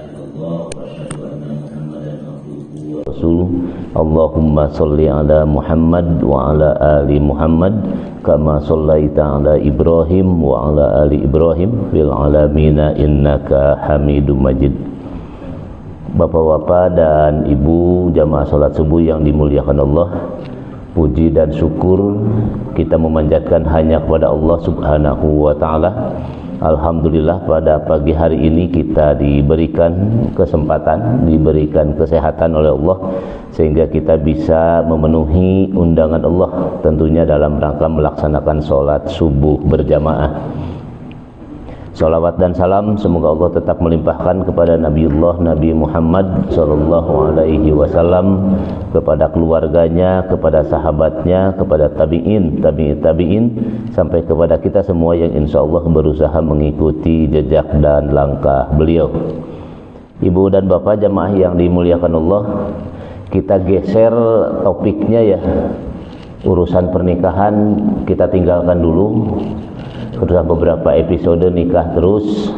illallah wa asyhadu anna Muhammadan abduhu wa rasuluh. Allahumma shalli ala Muhammad wa ala ali Muhammad kama shallaita ala Ibrahim wa ala ali Ibrahim fil alamin innaka Hamidum Majid. Bapak-bapak dan ibu jamaah salat subuh yang dimuliakan Allah, puji dan syukur kita memanjatkan hanya kepada Allah Subhanahu wa taala. Alhamdulillah pada pagi hari ini kita diberikan kesempatan, diberikan kesehatan oleh Allah sehingga kita bisa memenuhi undangan Allah, tentunya dalam rangka melaksanakan sholat subuh berjamaah. Salawat dan salam semoga Allah tetap melimpahkan kepada Nabiullah Nabi Muhammad sallallahu alaihi wasallam, kepada keluarganya, kepada sahabatnya, kepada tabi'in, tabi'in sampai kepada kita semua yang insyaallah berusaha mengikuti jejak dan langkah beliau. Ibu dan bapak jamaah yang dimuliakan Allah, kita geser topiknya ya. Urusan pernikahan kita tinggalkan dulu. Sudah beberapa episode nikah terus.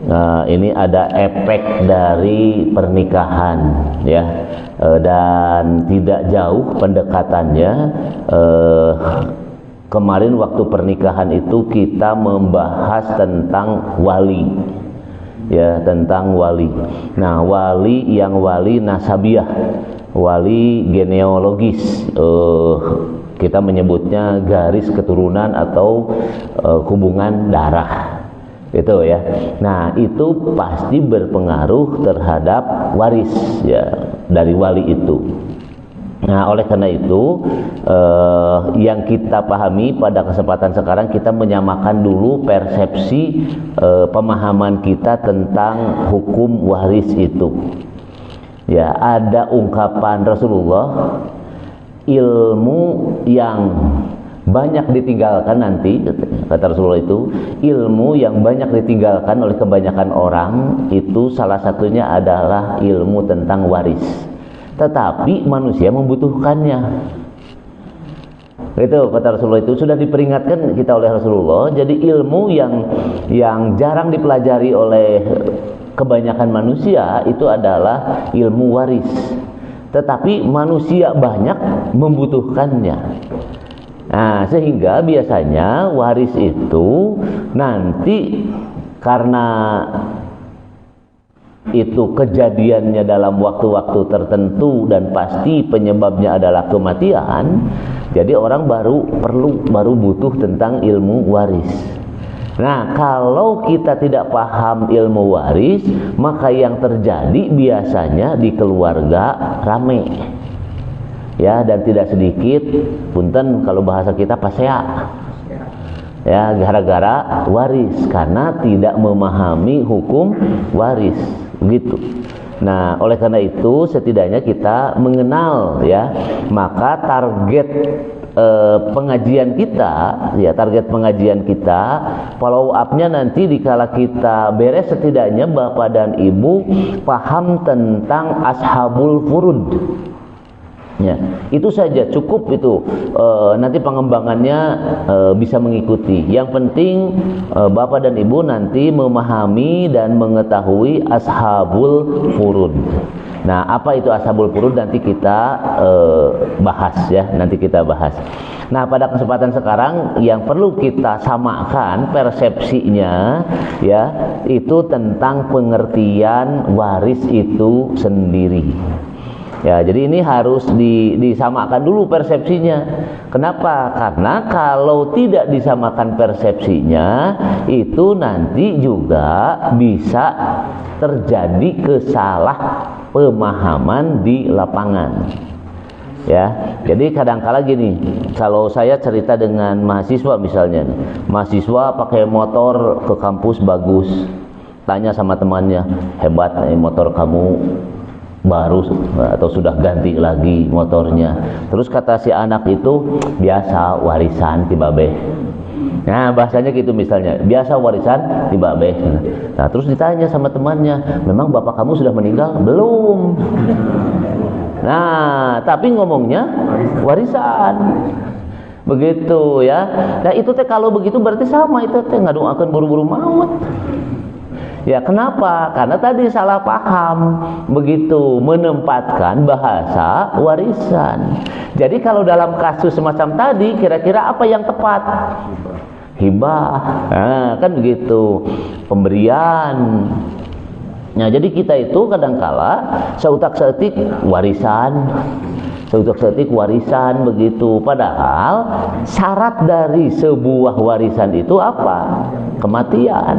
Nah, ini ada efek dari pernikahan ya, dan tidak jauh pendekatannya. Kemarin waktu pernikahan itu kita membahas tentang wali ya, tentang wali. Nah, wali yang wali nasabiah, wali genealogis, kita menyebutnya garis keturunan atau hubungan darah, gitu ya. Nah, itu pasti berpengaruh terhadap waris ya dari wali itu. Nah, oleh karena itu yang kita pahami pada kesempatan sekarang, kita menyamakan dulu persepsi pemahaman kita tentang hukum waris itu. Ya, ada ungkapan Rasulullah, ilmu yang banyak ditinggalkan nanti, kata Rasulullah itu, ilmu yang banyak ditinggalkan oleh kebanyakan orang itu salah satunya adalah ilmu tentang waris. Tetapi manusia membutuhkannya. Itu kata Rasulullah, itu sudah diperingatkan kita oleh Rasulullah. Jadi ilmu yang jarang dipelajari oleh kebanyakan manusia itu adalah ilmu waris. Tetapi manusia banyak membutuhkannya. Nah, sehingga biasanya waris itu nanti karena itu kejadiannya dalam waktu-waktu tertentu dan pasti penyebabnya adalah kematian, jadi orang baru butuh tentang ilmu waris. Nah, kalau kita tidak paham ilmu waris, maka yang terjadi biasanya di keluarga rame ya, dan tidak sedikit punten kalau bahasa kita pasea ya, gara-gara waris, karena tidak memahami hukum waris begitu. Nah, oleh karena itu setidaknya kita mengenal ya, maka target pengajian kita ya, target pengajian kita, follow up-nya nanti dikala kita beres, setidaknya bapak dan ibu paham tentang ashabul furud ya, itu saja cukup itu. Nanti pengembangannya bisa mengikuti. Yang penting bapak dan ibu nanti memahami dan mengetahui ashabul furud. Nah, apa itu ashabul furud nanti kita bahas ya, nanti kita bahas. Nah, pada kesempatan sekarang yang perlu kita samakan persepsinya ya, itu tentang pengertian waris itu sendiri. Ya, jadi ini harus disamakan dulu persepsinya. Kenapa? Karena kalau tidak disamakan persepsinya, itu nanti juga bisa terjadi kesalahpemahaman di lapangan. Ya, jadi kadang-kala gini, kalau saya cerita dengan mahasiswa misalnya, mahasiswa pakai motor ke kampus bagus, tanya sama temannya, hebat nih motor kamu, baru atau sudah ganti lagi motornya. Terus kata si anak itu, biasa warisan ti babeh. Nah, bahasanya gitu misalnya, biasa warisan ti babeh. Nah, terus ditanya sama temannya, memang bapak kamu sudah meninggal? Belum. Nah, tapi ngomongnya warisan. Begitu ya. Nah, itu teh kalau begitu berarti sama, itu teh ngadoakeun buru-buru maut. Ya, kenapa? Karena tadi salah paham begitu menempatkan bahasa warisan. Jadi kalau dalam kasus semacam tadi, kira-kira apa yang tepat? Hibah. Nah, kan begitu. Pemberian. Nah, jadi kita itu kadangkala seutak-setik warisan. Seutak-setik warisan begitu. Padahal syarat dari sebuah warisan itu apa? Kematian.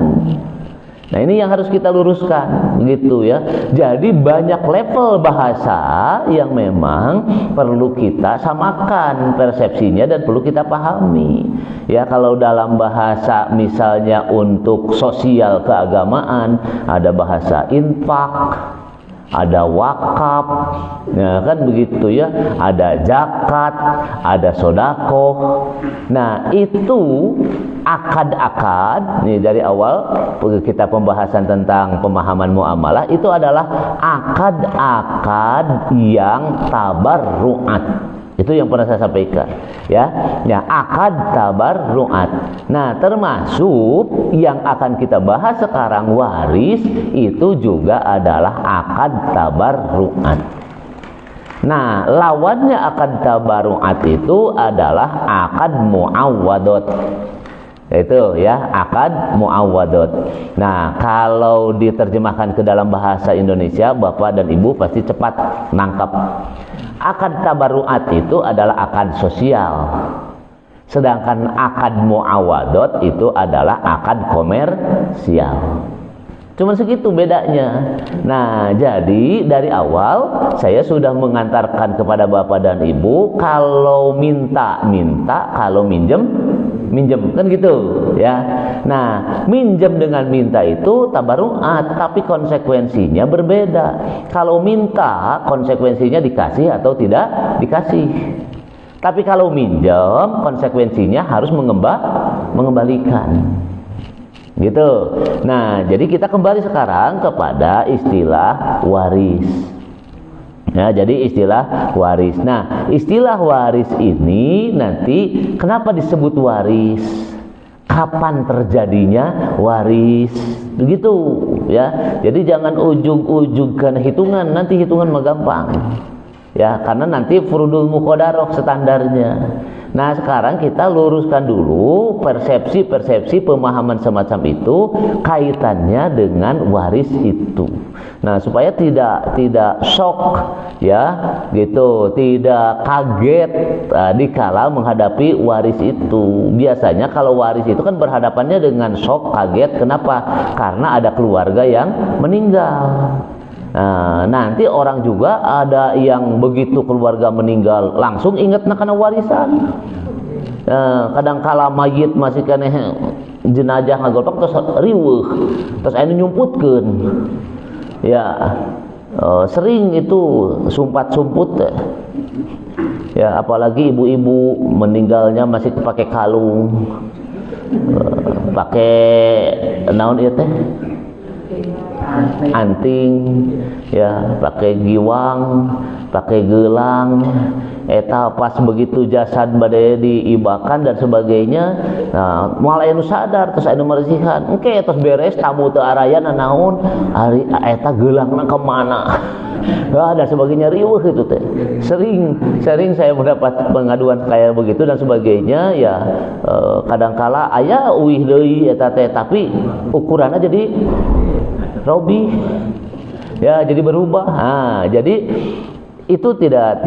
Nah, ini yang harus kita luruskan begitu ya. Jadi banyak level bahasa yang memang perlu kita samakan persepsinya dan perlu kita pahami. Ya, kalau dalam bahasa misalnya untuk sosial keagamaan ada bahasa infak, ada wakaf, ya kan begitu ya, ada zakat, ada sodakoh. Nah, itu akad-akad nih dari awal kita pembahasan tentang pemahaman muamalah itu adalah akad-akad yang tabarruat. Itu yang pernah saya sampaikan ya. Ya, akad tabarruat. Nah, termasuk yang akan kita bahas sekarang waris itu juga adalah akad tabarruat. Nah, lawannya akad tabarruat itu adalah akad muawwadot. Itu ya, akad muawwadot. Nah, kalau diterjemahkan ke dalam bahasa Indonesia, Bapak dan Ibu pasti cepat nangkap. Akad tabarruat itu adalah akad sosial. Sedangkan akad muawwadot itu adalah akad komersial. Cuma segitu bedanya. Nah, jadi dari awal saya sudah mengantarkan kepada Bapak dan Ibu, kalau minta, kalau minjem, kan gitu ya. Nah, minjem dengan minta itu tabarruat, tapi konsekuensinya berbeda. Kalau minta, konsekuensinya dikasih atau tidak dikasih. Tapi kalau minjem, konsekuensinya harus mengembalikan. Gitu. Nah, jadi kita kembali sekarang kepada istilah waris. Ya, jadi istilah waris. Nah, istilah waris ini nanti kenapa disebut waris? Kapan terjadinya waris? Begitu ya. Jadi jangan ujug-ujugkan hitungan, nanti hitungan mah gampang. Ya, karena nanti furudul muqaddarah standarnya. Nah, sekarang kita luruskan dulu persepsi pemahaman semacam itu kaitannya dengan waris itu. Nah, supaya tidak shock ya, gitu, tidak kaget dikala menghadapi waris itu. Biasanya kalau waris itu kan berhadapannya dengan shock, kaget. Kenapa? Karena ada keluarga yang meninggal. Nah, nanti orang juga ada yang begitu keluarga meninggal langsung ingat karena warisan. Kadang-kala mayit masih keneh jenazah ngagolpak terus riweuh, terus anu nyumputkeun. Ya, sering itu sumpat-sumput ya, apalagi ibu-ibu meninggalnya masih pakai kalung, pakai naon ieu teh, anting ya, pakai giwang, pakai gelang. Eta pas begitu jasad bade diibakan dan sebagainya, nah moal anu sadar terus anu maresihan engke terus beres tamu teu arayana naon ari eta geulangna ka mana dan sebagainya, riweuh itu teh. Sering saya mendapat pengaduan kayak begitu dan sebagainya ya. Kadangkala aya uih deui eta teh tapi ukurannya jadi robi ya, jadi berubah. Nah, jadi itu tidak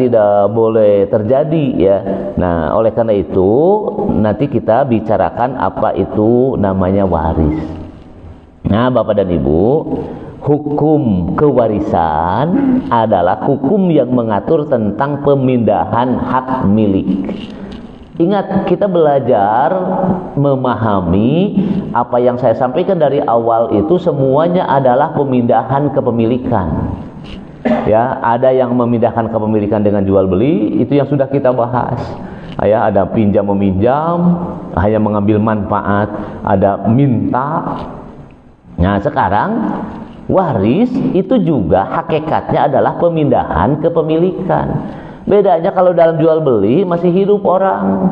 boleh terjadi ya. Nah, oleh karena itu nanti kita bicarakan apa itu namanya waris. Nah, Bapak dan Ibu, hukum kewarisan adalah hukum yang mengatur tentang pemindahan hak milik. Ingat, kita belajar memahami apa yang saya sampaikan dari awal itu semuanya adalah pemindahan kepemilikan. Ya, ada yang memindahkan kepemilikan dengan jual beli, itu yang sudah kita bahas. Ya, ada pinjam meminjam, hanya mengambil manfaat, ada minta. Nah, sekarang waris itu juga hakikatnya adalah pemindahan kepemilikan. Bedanya kalau dalam jual beli masih hidup orang,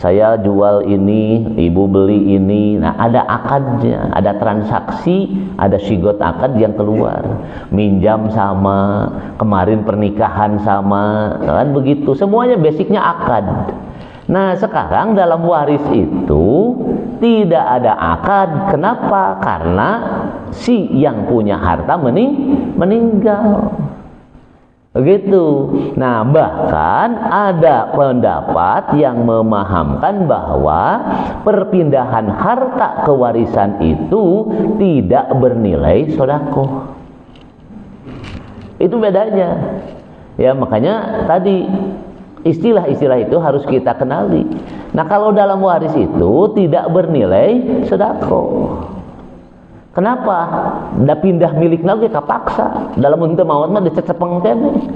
Saya jual ini, ibu beli ini. Nah, ada akadnya, ada transaksi, ada sigot akad yang keluar. Minjam sama, kemarin pernikahan sama, kan begitu. Semuanya basicnya akad. Nah, sekarang dalam waris itu tidak ada akad. Kenapa? Karena si yang punya harta meninggal. Begitu. Nah, bahkan ada pendapat yang memahamkan bahwa perpindahan harta ke warisan itu tidak bernilai sedekah. Itu bedanya. Ya, makanya tadi istilah-istilah itu harus kita kenali. Nah, kalau dalam waris itu tidak bernilai sedekah. Kenapa? Da pindah milik lagi kapaksa. Dalam henteu maot mah dicecepeng keneh.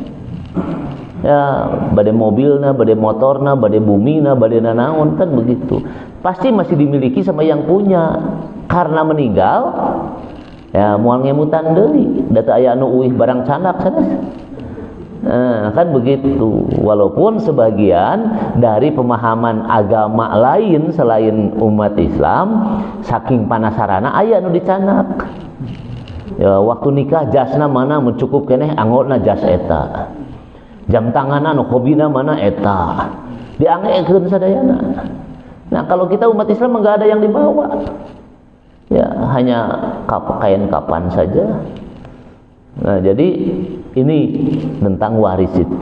Ya, bade mobilna, bade motorna, bade bumina, bade nanaon, kan begitu. Pasti masih dimiliki sama yang punya. Karena meninggal, ya moal ngemutan deui. Da teu aya anu uih barang candak sanes. Nah, kan begitu. Walaupun sebagian dari pemahaman agama lain selain umat Islam saking panasarana aya anu dicanak. Ya, waktu nikah jasna mana mencukup keneh anggotna jas eta. Jam tanganna nu hobina mana eta. Diangekeun sadayana. Nah, kalau kita umat Islam enggak ada yang dibawa. Ya, hanya kain kapan saja. Nah, jadi ini tentang waris itu.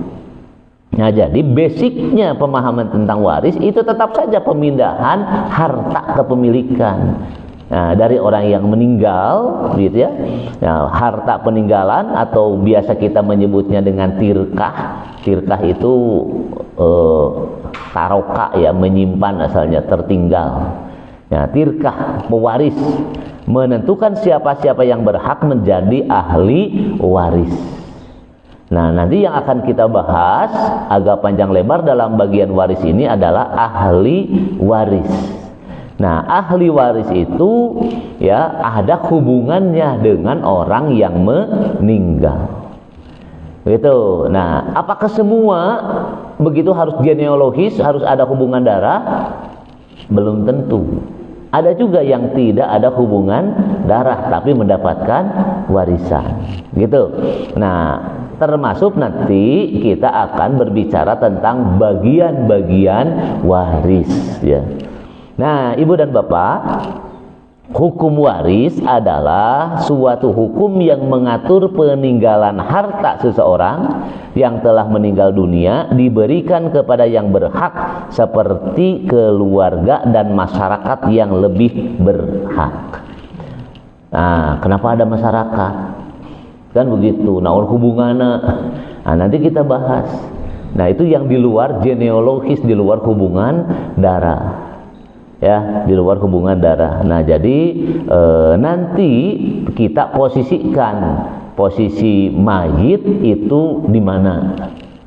Nah, jadi basicnya pemahaman tentang waris itu tetap saja pemindahan harta kepemilikan. Nah, dari orang yang meninggal, gitu ya. Nah, harta peninggalan atau biasa kita menyebutnya dengan tirkah. Tirkah itu taroka ya, menyimpan asalnya, tertinggal. Nah, tirkah pewaris menentukan siapa-siapa yang berhak menjadi ahli waris. Nah, nanti yang akan kita bahas agak panjang lebar dalam bagian waris ini adalah ahli waris. Nah, ahli waris itu ya ada hubungannya dengan orang yang meninggal. Begitu. Nah, apakah semua begitu harus genealogis, harus ada hubungan darah? Belum tentu. Ada juga yang tidak ada hubungan darah tapi mendapatkan warisan. Gitu. Nah, termasuk nanti kita akan berbicara tentang bagian-bagian waris ya. Nah, Ibu dan Bapak, hukum waris adalah suatu hukum yang mengatur peninggalan harta seseorang yang telah meninggal dunia diberikan kepada yang berhak seperti keluarga dan masyarakat yang lebih berhak. Nah, kenapa ada masyarakat? Kan begitu. Nah, hubungannya nanti kita bahas. Nah, itu yang di luar genealogis, di luar hubungan darah. Ya, di luar hubungan darah. Nah, jadi nanti kita posisikan posisi mayit itu di mana?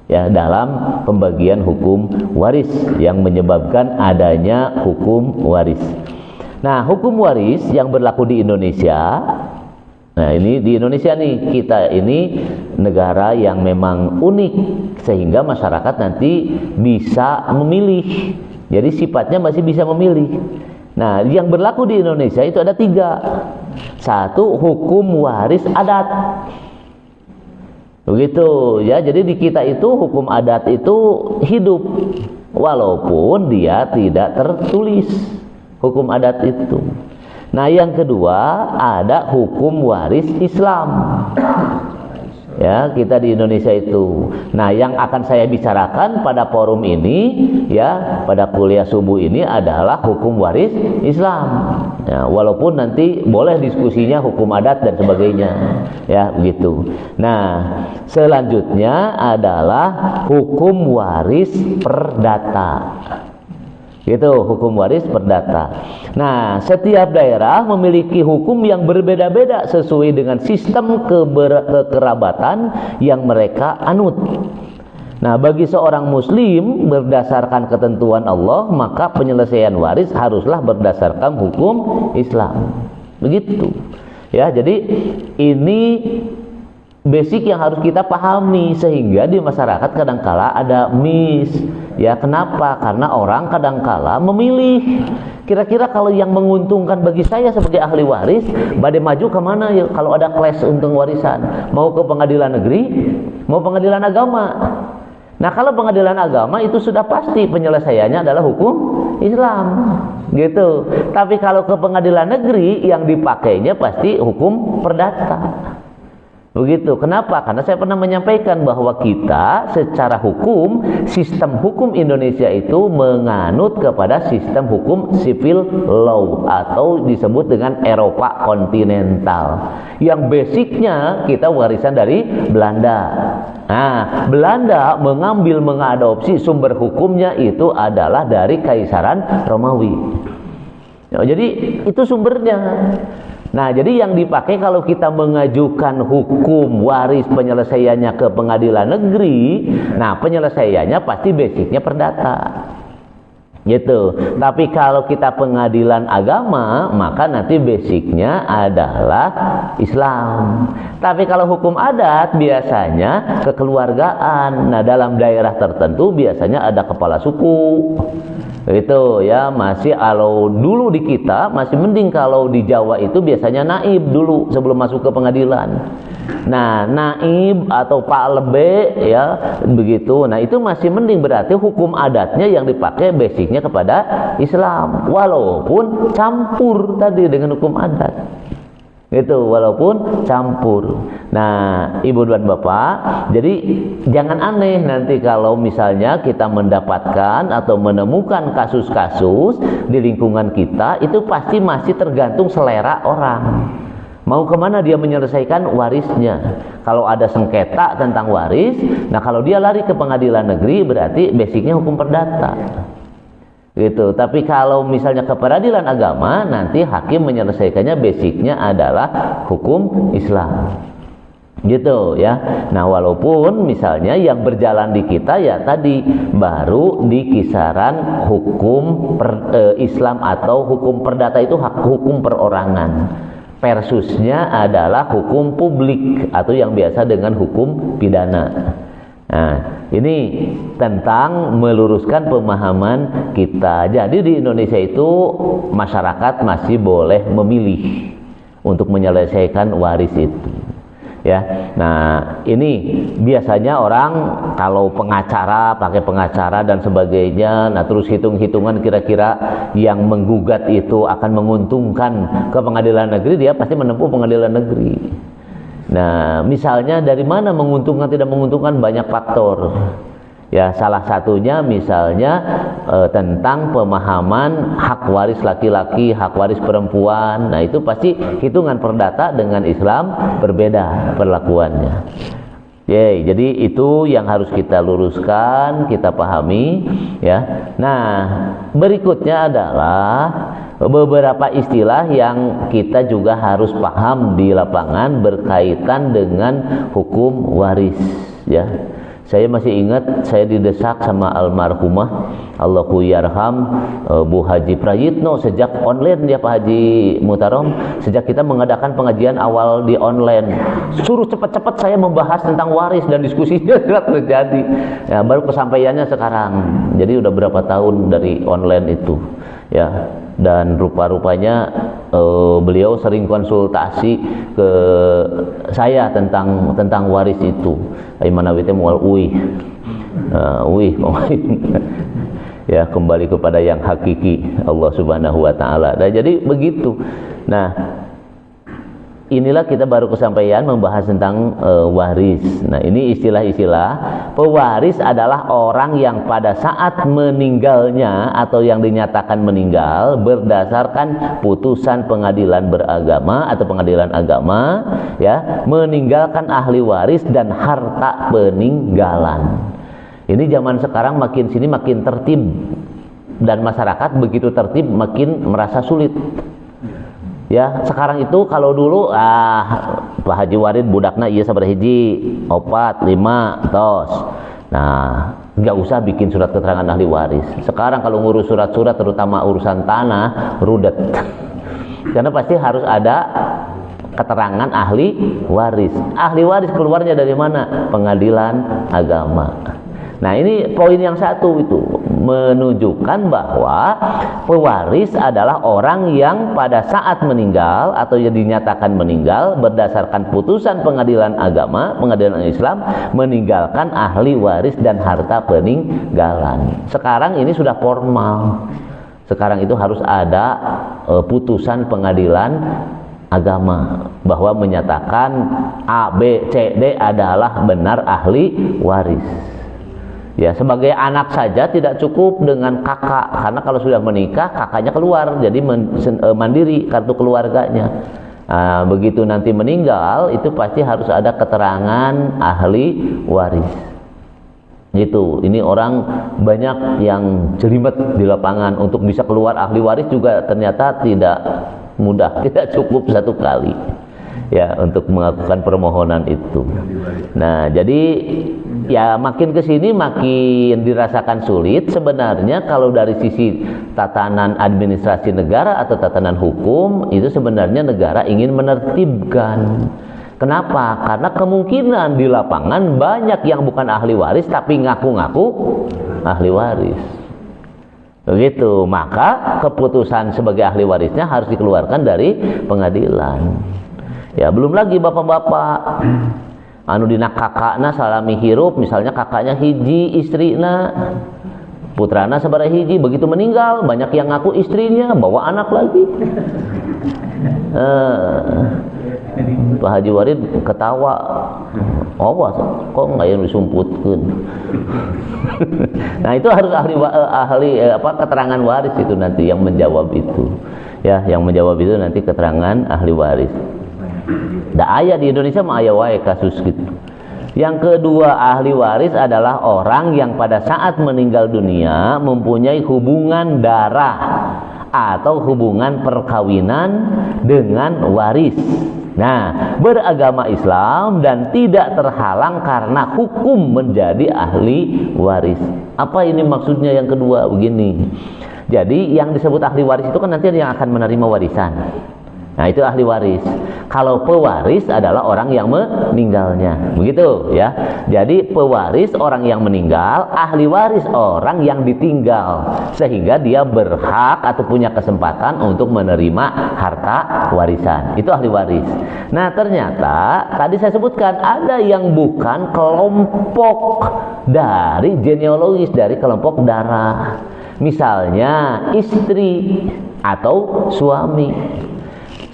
Ya, dalam pembagian hukum waris yang menyebabkan adanya hukum waris. Nah, hukum waris yang berlaku di Indonesia. Nah, ini di Indonesia nih, kita ini negara yang memang unik sehingga masyarakat nanti bisa memilih. Jadi sifatnya masih bisa memilih. Nah, yang berlaku di Indonesia itu ada 3. 1, hukum waris adat. Begitu ya. Jadi di kita itu hukum adat itu hidup walaupun dia tidak tertulis. Hukum adat itu. Nah, yang kedua ada hukum waris Islam. Ya, kita di Indonesia itu. Nah, yang akan saya bicarakan pada forum ini, ya, pada kuliah subuh ini adalah hukum waris Islam. Ya, walaupun nanti boleh diskusinya hukum adat dan sebagainya, ya, begitu. Nah, selanjutnya adalah hukum waris perdata. Itu hukum waris perdata. Nah, setiap daerah memiliki hukum yang berbeda-beda sesuai dengan sistem kekerabatan yang mereka anut. Nah, bagi seorang muslim berdasarkan ketentuan Allah, maka penyelesaian waris haruslah berdasarkan hukum Islam. Begitu. Ya, jadi ini basic yang harus kita pahami, sehingga di masyarakat kadangkala ada miss. Ya, kenapa? Karena orang kadangkala memilih, kira-kira kalau yang menguntungkan bagi saya sebagai ahli waris, badai maju kemana ya kalau ada clash untung warisan? Mau ke pengadilan negeri, mau pengadilan agama. Nah, kalau pengadilan agama itu sudah pasti penyelesaiannya adalah hukum Islam, gitu. Tapi kalau ke pengadilan negeri, yang dipakainya pasti hukum perdata. Begitu. Kenapa? Karena saya pernah menyampaikan bahwa kita secara hukum, sistem hukum Indonesia itu menganut kepada sistem hukum civil law atau disebut dengan Eropa kontinental, yang basicnya kita warisan dari Belanda. Nah, Belanda mengadopsi sumber hukumnya itu adalah dari Kaisaran Romawi. Jadi itu sumbernya. Nah, jadi yang dipakai kalau kita mengajukan hukum waris penyelesaiannya ke pengadilan negeri, nah penyelesaiannya pasti basicnya perdata, gitu. Tapi kalau kita pengadilan agama, maka nanti basicnya adalah Islam. Tapi kalau hukum adat biasanya kekeluargaan. Nah, dalam daerah tertentu biasanya ada kepala suku. Itu ya, masih kalau dulu di kita masih mending, kalau di Jawa itu biasanya naib dulu sebelum masuk ke pengadilan. Nah, naib atau Pak Lebe ya begitu. Nah, itu masih mending, berarti hukum adatnya yang dipakai basicnya kepada Islam, walaupun campur tadi dengan hukum adat. Itu walaupun campur. Nah, Ibu dan Bapak, jadi jangan aneh nanti kalau misalnya kita mendapatkan atau menemukan kasus-kasus di lingkungan kita, itu pasti masih tergantung selera orang. Mau kemana dia menyelesaikan warisnya. Kalau ada sengketa tentang waris, nah kalau dia lari ke pengadilan negeri, berarti basicnya hukum perdata. Gitu. Tapi kalau misalnya ke peradilan agama, nanti hakim menyelesaikannya basicnya adalah hukum Islam, gitu ya. Nah, walaupun misalnya yang berjalan di kita ya tadi baru di kisaran hukum Islam atau hukum perdata, itu hukum perorangan, versusnya adalah hukum publik atau yang biasa dengan hukum pidana. Nah, ini tentang meluruskan pemahaman kita. Jadi di Indonesia itu masyarakat masih boleh memilih untuk menyelesaikan waris itu. Ya. Nah, ini biasanya orang kalau pengacara, pakai pengacara dan sebagainya, nah terus hitung-hitungan kira-kira yang menggugat itu akan menguntungkan ke pengadilan negeri, dia pasti menempuh pengadilan negeri. Nah, misalnya dari mana menguntungkan tidak menguntungkan, banyak faktor. Ya, salah satunya misalnya tentang pemahaman hak waris laki-laki, hak waris perempuan. Nah, itu pasti hitungan perdata dengan Islam berbeda perlakuannya. Jadi itu yang harus kita luruskan, kita pahami ya. Nah, berikutnya adalah beberapa istilah yang kita juga harus paham di lapangan berkaitan dengan hukum waris ya. Saya masih ingat saya didesak sama almarhumah Allahu yarham Bu Haji Prayitno sejak online dia, Pak Haji Mutarom, sejak kita mengadakan pengajian awal di online, suruh cepat-cepat saya membahas tentang waris dan diskusinya tidak terjadi. Ya, baru kesampaiannya sekarang. Jadi udah berapa tahun dari online itu ya. Dan rupa-rupanya beliau sering konsultasi ke saya tentang waris itu. Aimana wite mual ya, kembali kepada yang hakiki, Allah Subhanahu wa taala. Nah, jadi begitu. Nah, inilah kita baru kesampaian membahas tentang waris. Nah, ini istilah-istilah. Pewaris adalah orang yang pada saat meninggalnya atau yang dinyatakan meninggal berdasarkan putusan pengadilan beragama atau pengadilan agama ya, meninggalkan ahli waris dan harta peninggalan. Ini zaman sekarang makin sini makin tertib, dan masyarakat begitu tertib makin merasa sulit. Ya, sekarang itu kalau dulu Pak Haji Warid budakna iya sabar hiji, 4, 5 tos. Nah, nggak usah bikin surat keterangan ahli waris. Sekarang kalau ngurus surat-surat terutama urusan tanah rudet. Karena pasti harus ada keterangan ahli waris. Ahli waris keluarnya dari mana? Pengadilan agama. Nah, ini poin yang satu itu menunjukkan bahwa pewaris adalah orang yang pada saat meninggal atau yang dinyatakan meninggal berdasarkan putusan pengadilan agama, pengadilan Islam, meninggalkan ahli waris dan harta peninggalan. Sekarang ini sudah formal. Sekarang itu harus ada putusan pengadilan agama bahwa menyatakan A, B, C, D adalah benar ahli waris. Ya, sebagai anak saja tidak cukup dengan kakak, karena kalau sudah menikah kakaknya keluar, jadi mandiri kartu keluarganya. Begitu nanti meninggal itu pasti harus ada keterangan ahli waris. Gitu. Ini orang banyak yang jelimet di lapangan untuk bisa keluar ahli waris juga ternyata tidak mudah, tidak cukup satu kali ya untuk melakukan permohonan itu. Nah, jadi ya makin kesini makin dirasakan sulit sebenarnya. Kalau dari sisi tatanan administrasi negara atau tatanan hukum itu sebenarnya negara ingin menertibkan. Kenapa? Karena kemungkinan di lapangan banyak yang bukan ahli waris tapi ngaku-ngaku ahli waris. Begitu, maka keputusan sebagai ahli warisnya harus dikeluarkan dari pengadilan. Ya, belum lagi bapak-bapak anu dina kakakna salami hirup, misalnya kakaknya hiji istrina, putrana sabaraha hiji, begitu meninggal banyak yang ngaku istrinya, bawa anak lagi. Pak Haji Warid ketawa, awas kok nggak yang disumputkan. Nah, itu harus ahli keterangan waris itu nanti yang menjawab itu. Ya, yang menjawab itu nanti keterangan ahli waris. Da aya di Indonesia mah aya wae kasus gitu. Yang kedua, ahli waris adalah orang yang pada saat meninggal dunia mempunyai hubungan darah atau hubungan perkawinan dengan waris. Nah, beragama Islam dan tidak terhalang karena hukum menjadi ahli waris. Apa ini maksudnya yang kedua? Begini. Jadi yang disebut ahli waris itu kan nanti yang akan menerima warisan. Nah, itu ahli waris. Kalau pewaris adalah orang yang meninggalnya. Begitu ya. Jadi pewaris orang yang meninggal, ahli waris orang yang ditinggal. Sehingga dia berhak atau punya kesempatan untuk menerima harta warisan. Itu ahli waris. Nah, ternyata tadi saya sebutkan ada yang bukan kelompok dari genealogis, dari kelompok darah. Misalnya istri atau suami.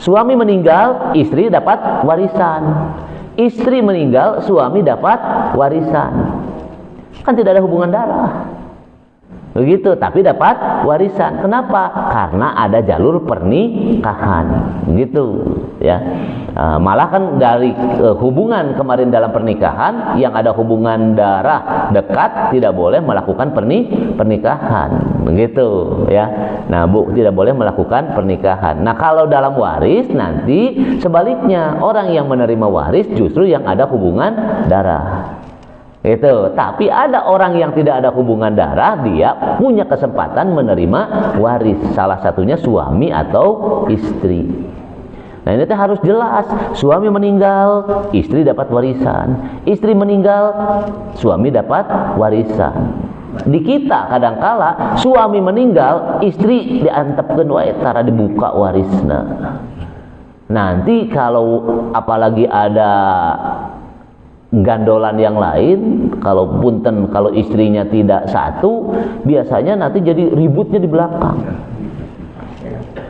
Suami meninggal, istri dapat warisan. Istri meninggal, suami dapat warisan. Kan tidak ada hubungan darah. Begitu, tapi dapat warisan. Kenapa? Karena ada jalur pernikahan. Gitu, ya. Malah kan dari hubungan kemarin dalam pernikahan yang ada hubungan darah dekat tidak boleh melakukan pernikahan. Begitu, ya. Nah, tidak boleh melakukan pernikahan. Nah, kalau dalam waris nanti sebaliknya, orang yang menerima waris justru yang ada hubungan darah. Itu. Tapi ada orang yang tidak ada hubungan darah, dia punya kesempatan menerima waris. Salah satunya suami atau istri. Nah, ini harus jelas. Suami meninggal, istri dapat warisan. Istri meninggal, suami dapat warisan. Di kita kadangkala suami meninggal, istri diantepkeun wae tara dibuka warisna. Nanti kalau apalagi ada gandolan yang lain, kalau istrinya tidak satu, biasanya nanti jadi ributnya di belakang.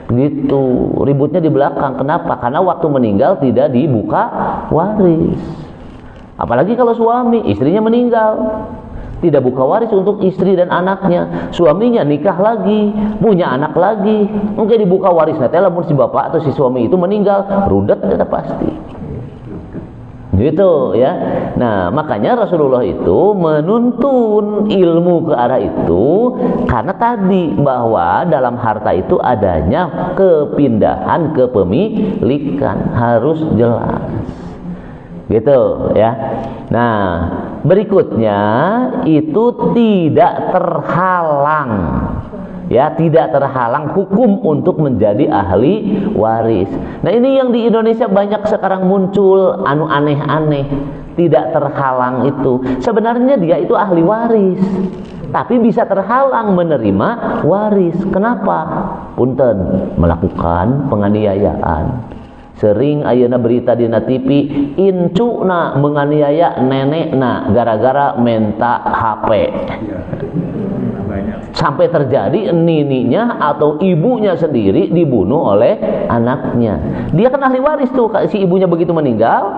Gitu, ributnya di belakang. Kenapa? Karena waktu meninggal tidak dibuka waris. Apalagi kalau suami, istrinya meninggal, tidak buka waris untuk istri dan anaknya. Suaminya nikah lagi, punya anak lagi, mungkin dibuka waris. Nanti lamun si bapak atau si suami itu meninggal, rudet kita pasti. Gitu ya. Nah, makanya Rasulullah itu menuntun ilmu ke arah itu karena tadi bahwa dalam harta itu adanya kepindahan kepemilikan, harus jelas. Gitu ya. Nah, berikutnya itu tidak terhalang. ya tidak terhalang hukum untuk menjadi ahli waris. Nah ini yang di Indonesia banyak sekarang muncul anu aneh-aneh, tidak terhalang itu. Sebenarnya dia itu ahli waris, tapi bisa terhalang menerima waris. Kenapa? Punten, melakukan penganiayaan. Sering ayeuna berita di TV, incuna menganiaya nenekna gara-gara minta HP. Sampai terjadi nininya atau ibunya sendiri dibunuh oleh anaknya. Dia kan ahli waris tuh, si ibunya begitu meninggal,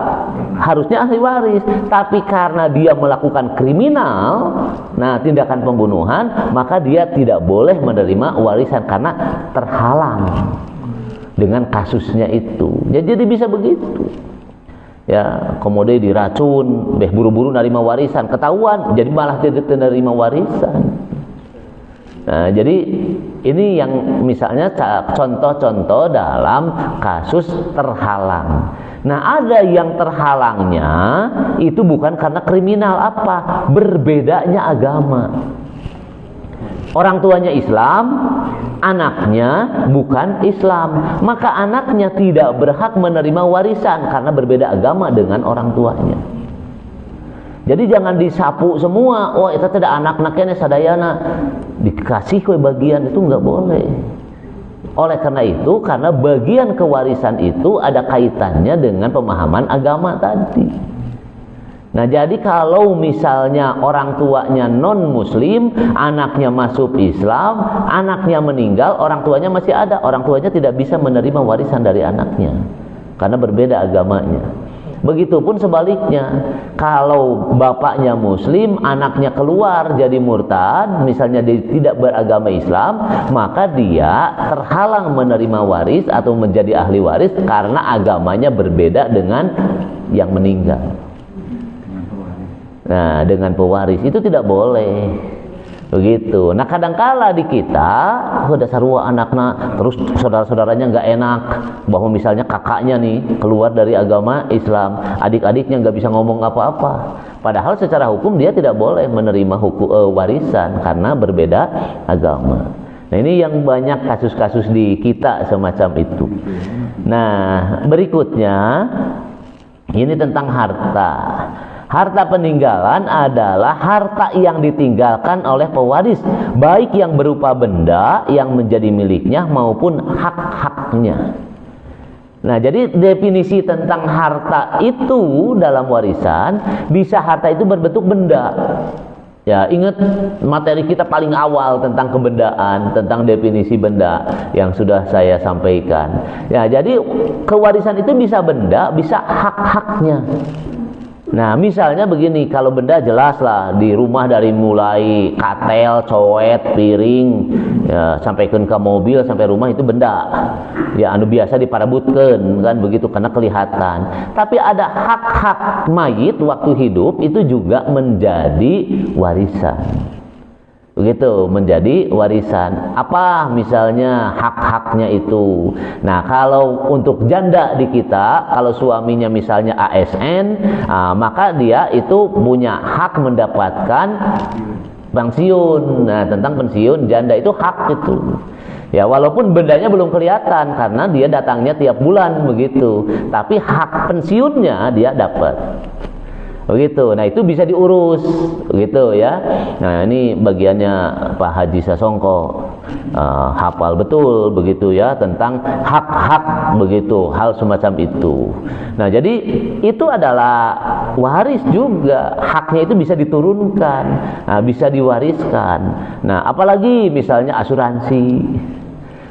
harusnya ahli waris. Tapi karena dia melakukan kriminal, nah tindakan pembunuhan, maka dia tidak boleh menerima warisan karena terhalang dengan kasusnya itu. Jadi bisa begitu. Ya, kemudian diracun, buru-buru nerima warisan, ketahuan, jadi malah tidak menerima warisan. Nah, jadi ini yang misalnya contoh-contoh dalam kasus terhalang. Nah, ada yang terhalangnya itu bukan karena kriminal, apa? Berbedanya agama. Orang tuanya Islam, anaknya bukan Islam, maka anaknya tidak berhak menerima warisan karena berbeda agama dengan orang tuanya. Jadi jangan disapu semua, wah itu tidak anak-anaknya sadayana dikasih kue bagian, itu nggak boleh. Oleh karena itu, karena bagian kewarisan itu ada kaitannya dengan pemahaman agama tadi. Nah jadi kalau misalnya orang tuanya non muslim, anaknya masuk Islam, anaknya meninggal, orang tuanya masih ada, orang tuanya tidak bisa menerima warisan dari anaknya karena berbeda agamanya. Begitupun sebaliknya, kalau bapaknya muslim, anaknya keluar jadi murtad, misalnya dia tidak beragama Islam, maka dia terhalang menerima waris atau menjadi ahli waris karena agamanya berbeda dengan yang meninggal. Nah, dengan pewaris itu tidak boleh. Begitu. Nah, kadangkala di kita udah sarua anaknya, terus saudara-saudaranya nggak enak bahwa misalnya kakaknya nih keluar dari agama Islam, adik-adiknya nggak bisa ngomong apa-apa. Padahal secara hukum dia tidak boleh menerima warisan karena berbeda agama. Nah, ini yang banyak kasus-kasus di kita semacam itu. Nah, berikutnya ini tentang harta. Harta peninggalan adalah harta yang ditinggalkan oleh pewaris, baik yang berupa benda yang menjadi miliknya maupun hak-haknya. Nah, jadi definisi tentang harta itu dalam warisan, bisa harta itu berbentuk benda. Ya, ingat materi kita paling awal tentang kebendaan, tentang definisi benda yang sudah saya sampaikan. Ya, jadi kewarisan itu bisa benda, bisa hak-haknya. Nah, misalnya begini, kalau benda jelas lah di rumah dari mulai katel, cowet, piring, ya, sampai ke mobil, sampai rumah itu benda. Ya, anu biasa diparabutkeun kan begitu karena kelihatan. Tapi ada hak-hak mayit waktu hidup itu juga menjadi warisan. Begitu, menjadi warisan. Apa misalnya hak-haknya itu? Nah, kalau untuk janda di kita, kalau suaminya misalnya ASN, maka dia itu punya hak mendapatkan pensiun. Nah, tentang pensiun janda itu hak itu. Ya, walaupun bendanya belum kelihatan karena dia datangnya tiap bulan begitu, tapi hak pensiunnya dia dapat. Begitu. Nah, itu bisa diurus begitu ya. Nah, ini bagiannya Pak Haji Sasongko, hafal betul begitu ya tentang hak-hak begitu, hal semacam itu. Nah, jadi itu adalah waris juga, haknya itu bisa diturunkan, nah, bisa diwariskan. Nah, apalagi misalnya asuransi.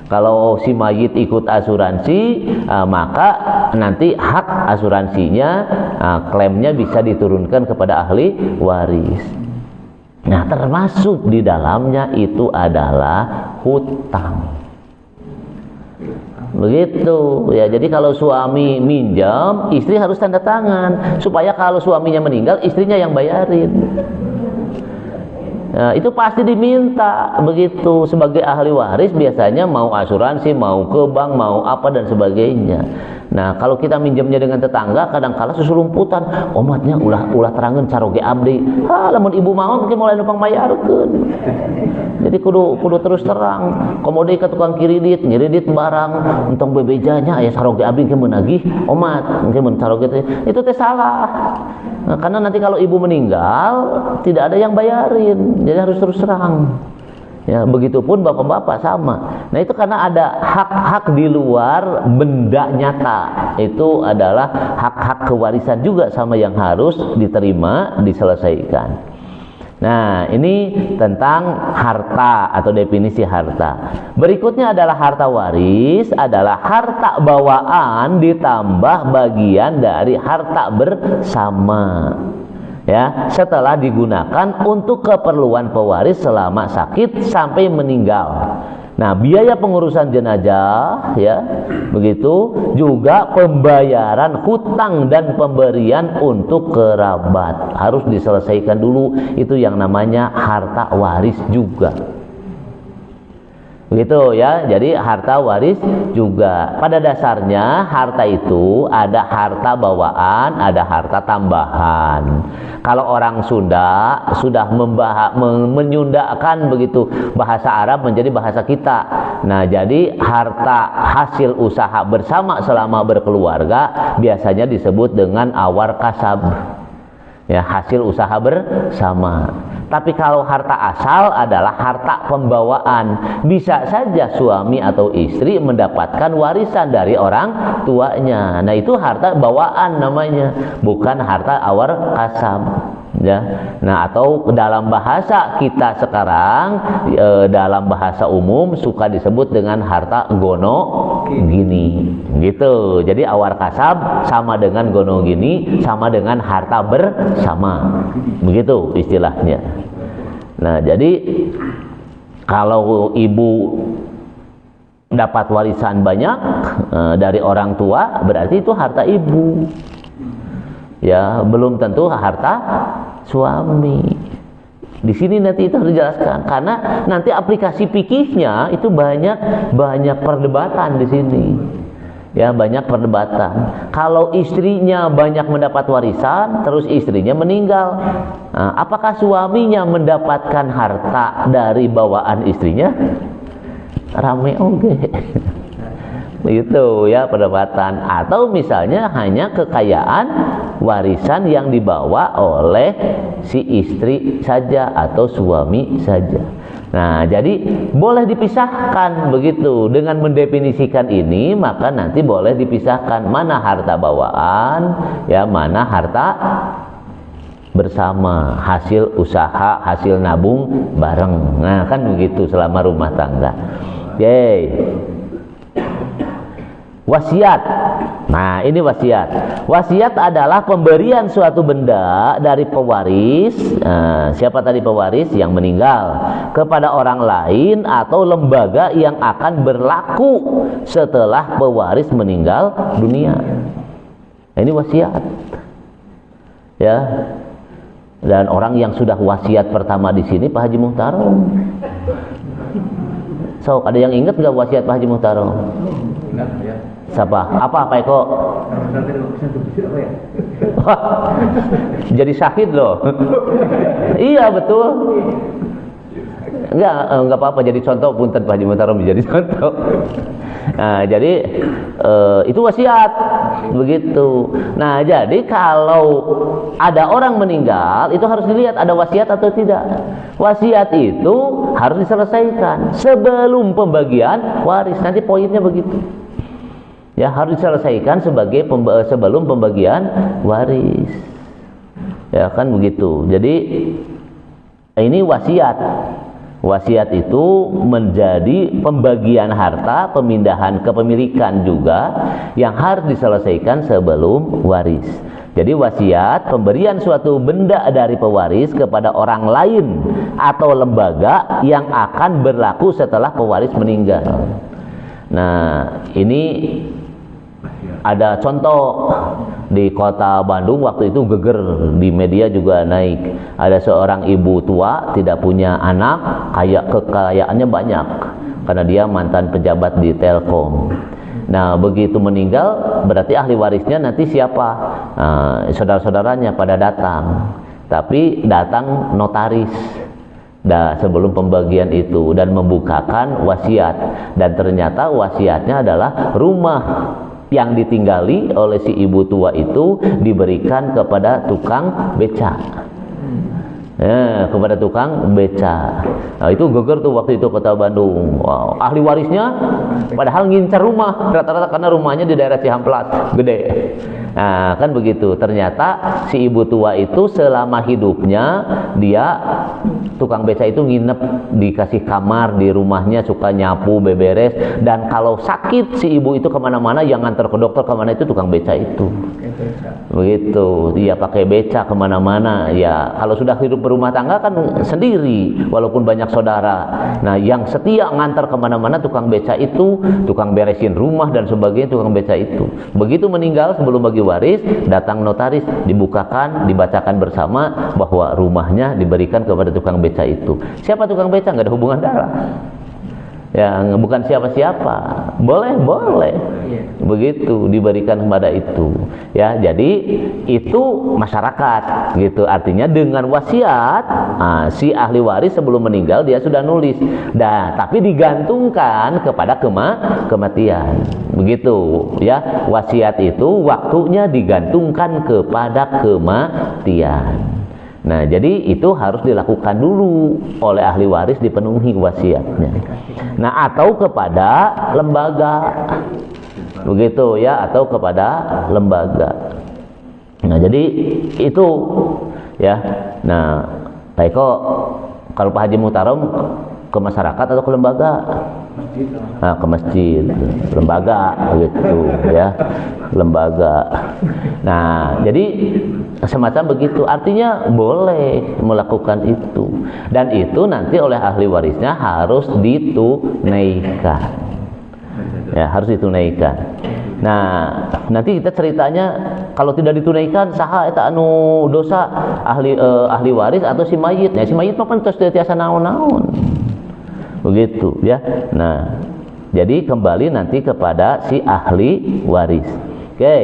Kalau si mayit ikut asuransi, maka nanti hak asuransinya, klaimnya bisa diturunkan kepada ahli waris. Nah, termasuk di dalamnya itu adalah hutang. Begitu ya. Jadi kalau suami minjam, istri harus tanda tangan supaya kalau suaminya meninggal, istrinya yang bayarin. Nah, itu pasti diminta begitu. Sebagai ahli waris biasanya mau asuransi, mau ke bank, mau apa dan sebagainya. Nah, kalau kita minjemnya dengan tetangga, kadang-kala susurumputan, omatnya ulah terangeun caroge abdi. Lamun ibu mau mungkin mulai numpang mayarkeun. Jadi kudu terus terang. Komode ke tukang ngiridit barang, entong bebejanya aya caroge abdi ke menagih omat, mungkin mun caroge itu teh salah. Nah, karena nanti kalau ibu meninggal tidak ada yang bayarin, jadi harus terus terang. Ya, begitupun bapak-bapak sama. Nah, itu karena ada hak-hak di luar benda nyata. Itu adalah hak-hak kewarisan juga sama yang harus diterima, diselesaikan. Nah, ini tentang harta atau definisi harta. Berikutnya adalah harta waris, adalah harta bawaan ditambah bagian dari harta bersama. Ya, setelah digunakan untuk keperluan pewaris selama sakit sampai meninggal. Nah, biaya pengurusan jenazah, ya, begitu juga pembayaran hutang dan pemberian untuk kerabat harus diselesaikan dulu. Itu yang namanya harta waris juga. Begitu ya, jadi harta waris juga. Pada dasarnya harta itu ada harta bawaan, ada harta tambahan. Kalau orang Sunda sudah menyundakan begitu bahasa Arab menjadi bahasa kita. Nah, jadi harta hasil usaha bersama selama berkeluarga biasanya disebut dengan awar kasab. Ya, hasil usaha bersama. Tapi kalau harta asal adalah harta pembawaan. Bisa saja suami atau istri mendapatkan warisan dari orang tuanya. Nah, itu harta bawaan namanya, bukan harta awar kasab. Ya. Nah, atau dalam bahasa kita sekarang, dalam bahasa umum suka disebut dengan harta gono gini, gitu. Jadi awar kasab sama dengan gono gini, sama dengan harta bersama, begitu istilahnya. Nah, jadi kalau ibu dapat warisan banyak dari orang tua, berarti itu harta ibu. Ya, belum tentu harta suami. Di sini nanti itu harus dijelaskan, karena nanti aplikasi fikihnya itu banyak perdebatan di sini. Ya, banyak perdebatan. Kalau istrinya banyak mendapat warisan, terus istrinya meninggal, nah, apakah suaminya mendapatkan harta dari bawaan istrinya? Rame oge. Begitu ya perdebatan. Atau misalnya hanya kekayaan warisan yang dibawa oleh si istri saja atau suami saja. Nah, jadi boleh dipisahkan begitu. Dengan mendefinisikan ini, maka nanti boleh dipisahkan mana harta bawaan, ya, mana harta bersama, hasil usaha, hasil nabung bareng. Nah, kan begitu selama rumah tangga. Yeay. Wasiat. Nah, ini wasiat. Wasiat adalah pemberian suatu benda dari pewaris. Siapa tadi pewaris? Yang meninggal, kepada orang lain atau lembaga yang akan berlaku setelah pewaris meninggal dunia. Nah, ini wasiat. Ya. Dan orang yang sudah wasiat pertama di sini Pak Haji Muhtarom. So, ada yang ingat nggak wasiat Pak Haji Muhtarom? Ingat ya. Siapa? Apa Pak Eko? Jadi syahid loh. Iya betul. Enggak apa-apa, jadi contoh punten Pak Haji Muhtarom jadi contoh. Nah, jadi itu wasiat begitu. Nah, jadi kalau ada orang meninggal itu harus dilihat ada wasiat atau tidak. Wasiat itu harus diselesaikan sebelum pembagian waris. Nanti poinnya begitu. Ya, harus diselesaikan sebelum pembagian waris. Ya, kan begitu. Jadi ini wasiat. Wasiat itu menjadi pembagian harta, pemindahan kepemilikan juga yang harus diselesaikan sebelum waris. Jadi wasiat pemberian suatu benda dari pewaris kepada orang lain atau lembaga yang akan berlaku setelah pewaris meninggal. Nah, ini ada contoh di kota Bandung waktu itu geger, di media juga naik. Ada seorang ibu tua tidak punya anak, kekayaannya banyak karena dia mantan pejabat di Telkom. Nah, begitu meninggal berarti ahli warisnya nanti siapa? Saudara-saudaranya pada datang. Tapi datang notaris sebelum pembagian itu dan membukakan wasiat, dan ternyata wasiatnya adalah rumah yang ditinggali oleh si ibu tua itu diberikan kepada tukang beca. Kepada tukang beca. Nah, itu geger tuh waktu itu Kota Bandung. Wow, ahli warisnya padahal ngincar rumah rata-rata karena rumahnya di daerah Cihamplas gede. Nah, kan begitu. Ternyata si ibu tua itu selama hidupnya dia tukang beca itu nginep, dikasih kamar di rumahnya, suka nyapu, beberes, dan kalau sakit si ibu itu kemana-mana yang nganter ke dokter kemana itu tukang beca itu. Begitu, dia pakai beca kemana-mana. Ya, kalau sudah hidup berumah tangga kan sendiri, walaupun banyak saudara. Nah, yang setia ngantar kemana-mana tukang beca itu, tukang beresin rumah dan sebagainya, tukang beca itu. Begitu meninggal sebelum bagi waris, datang notaris, dibukakan, dibacakan bersama bahwa rumahnya diberikan kepada tukang beca itu. Siapa tukang beca? Nggak ada hubungan darah. Yang bukan siapa-siapa, boleh begitu diberikan kepada itu, ya. Jadi itu masyarakat gitu, artinya dengan wasiat si ahli waris sebelum meninggal dia sudah nulis, tapi digantungkan kepada kematian, begitu ya. Wasiat itu waktunya digantungkan kepada kematian. Nah, jadi itu harus dilakukan dulu oleh ahli waris, dipenuhi wasiatnya. Nah, atau kepada lembaga, begitu ya, atau kepada lembaga. Nah, jadi itu ya. Nah, Pak Eko, kalau Pak Haji Muhtarom ke masyarakat atau ke lembaga? Nah, ke masjid, lembaga, begitu ya, lembaga. Nah, jadi semacam begitu, artinya boleh melakukan itu, dan itu nanti oleh ahli warisnya harus ditunaikan, ya, harus ditunaikan. Nah, nanti kita ceritanya kalau tidak ditunaikan saha eta anu dosa, ahli waris atau si mayit. Nah, si mayit mah kan tiasa naon-naon, begitu ya. Nah, jadi kembali nanti kepada si ahli waris. Oke.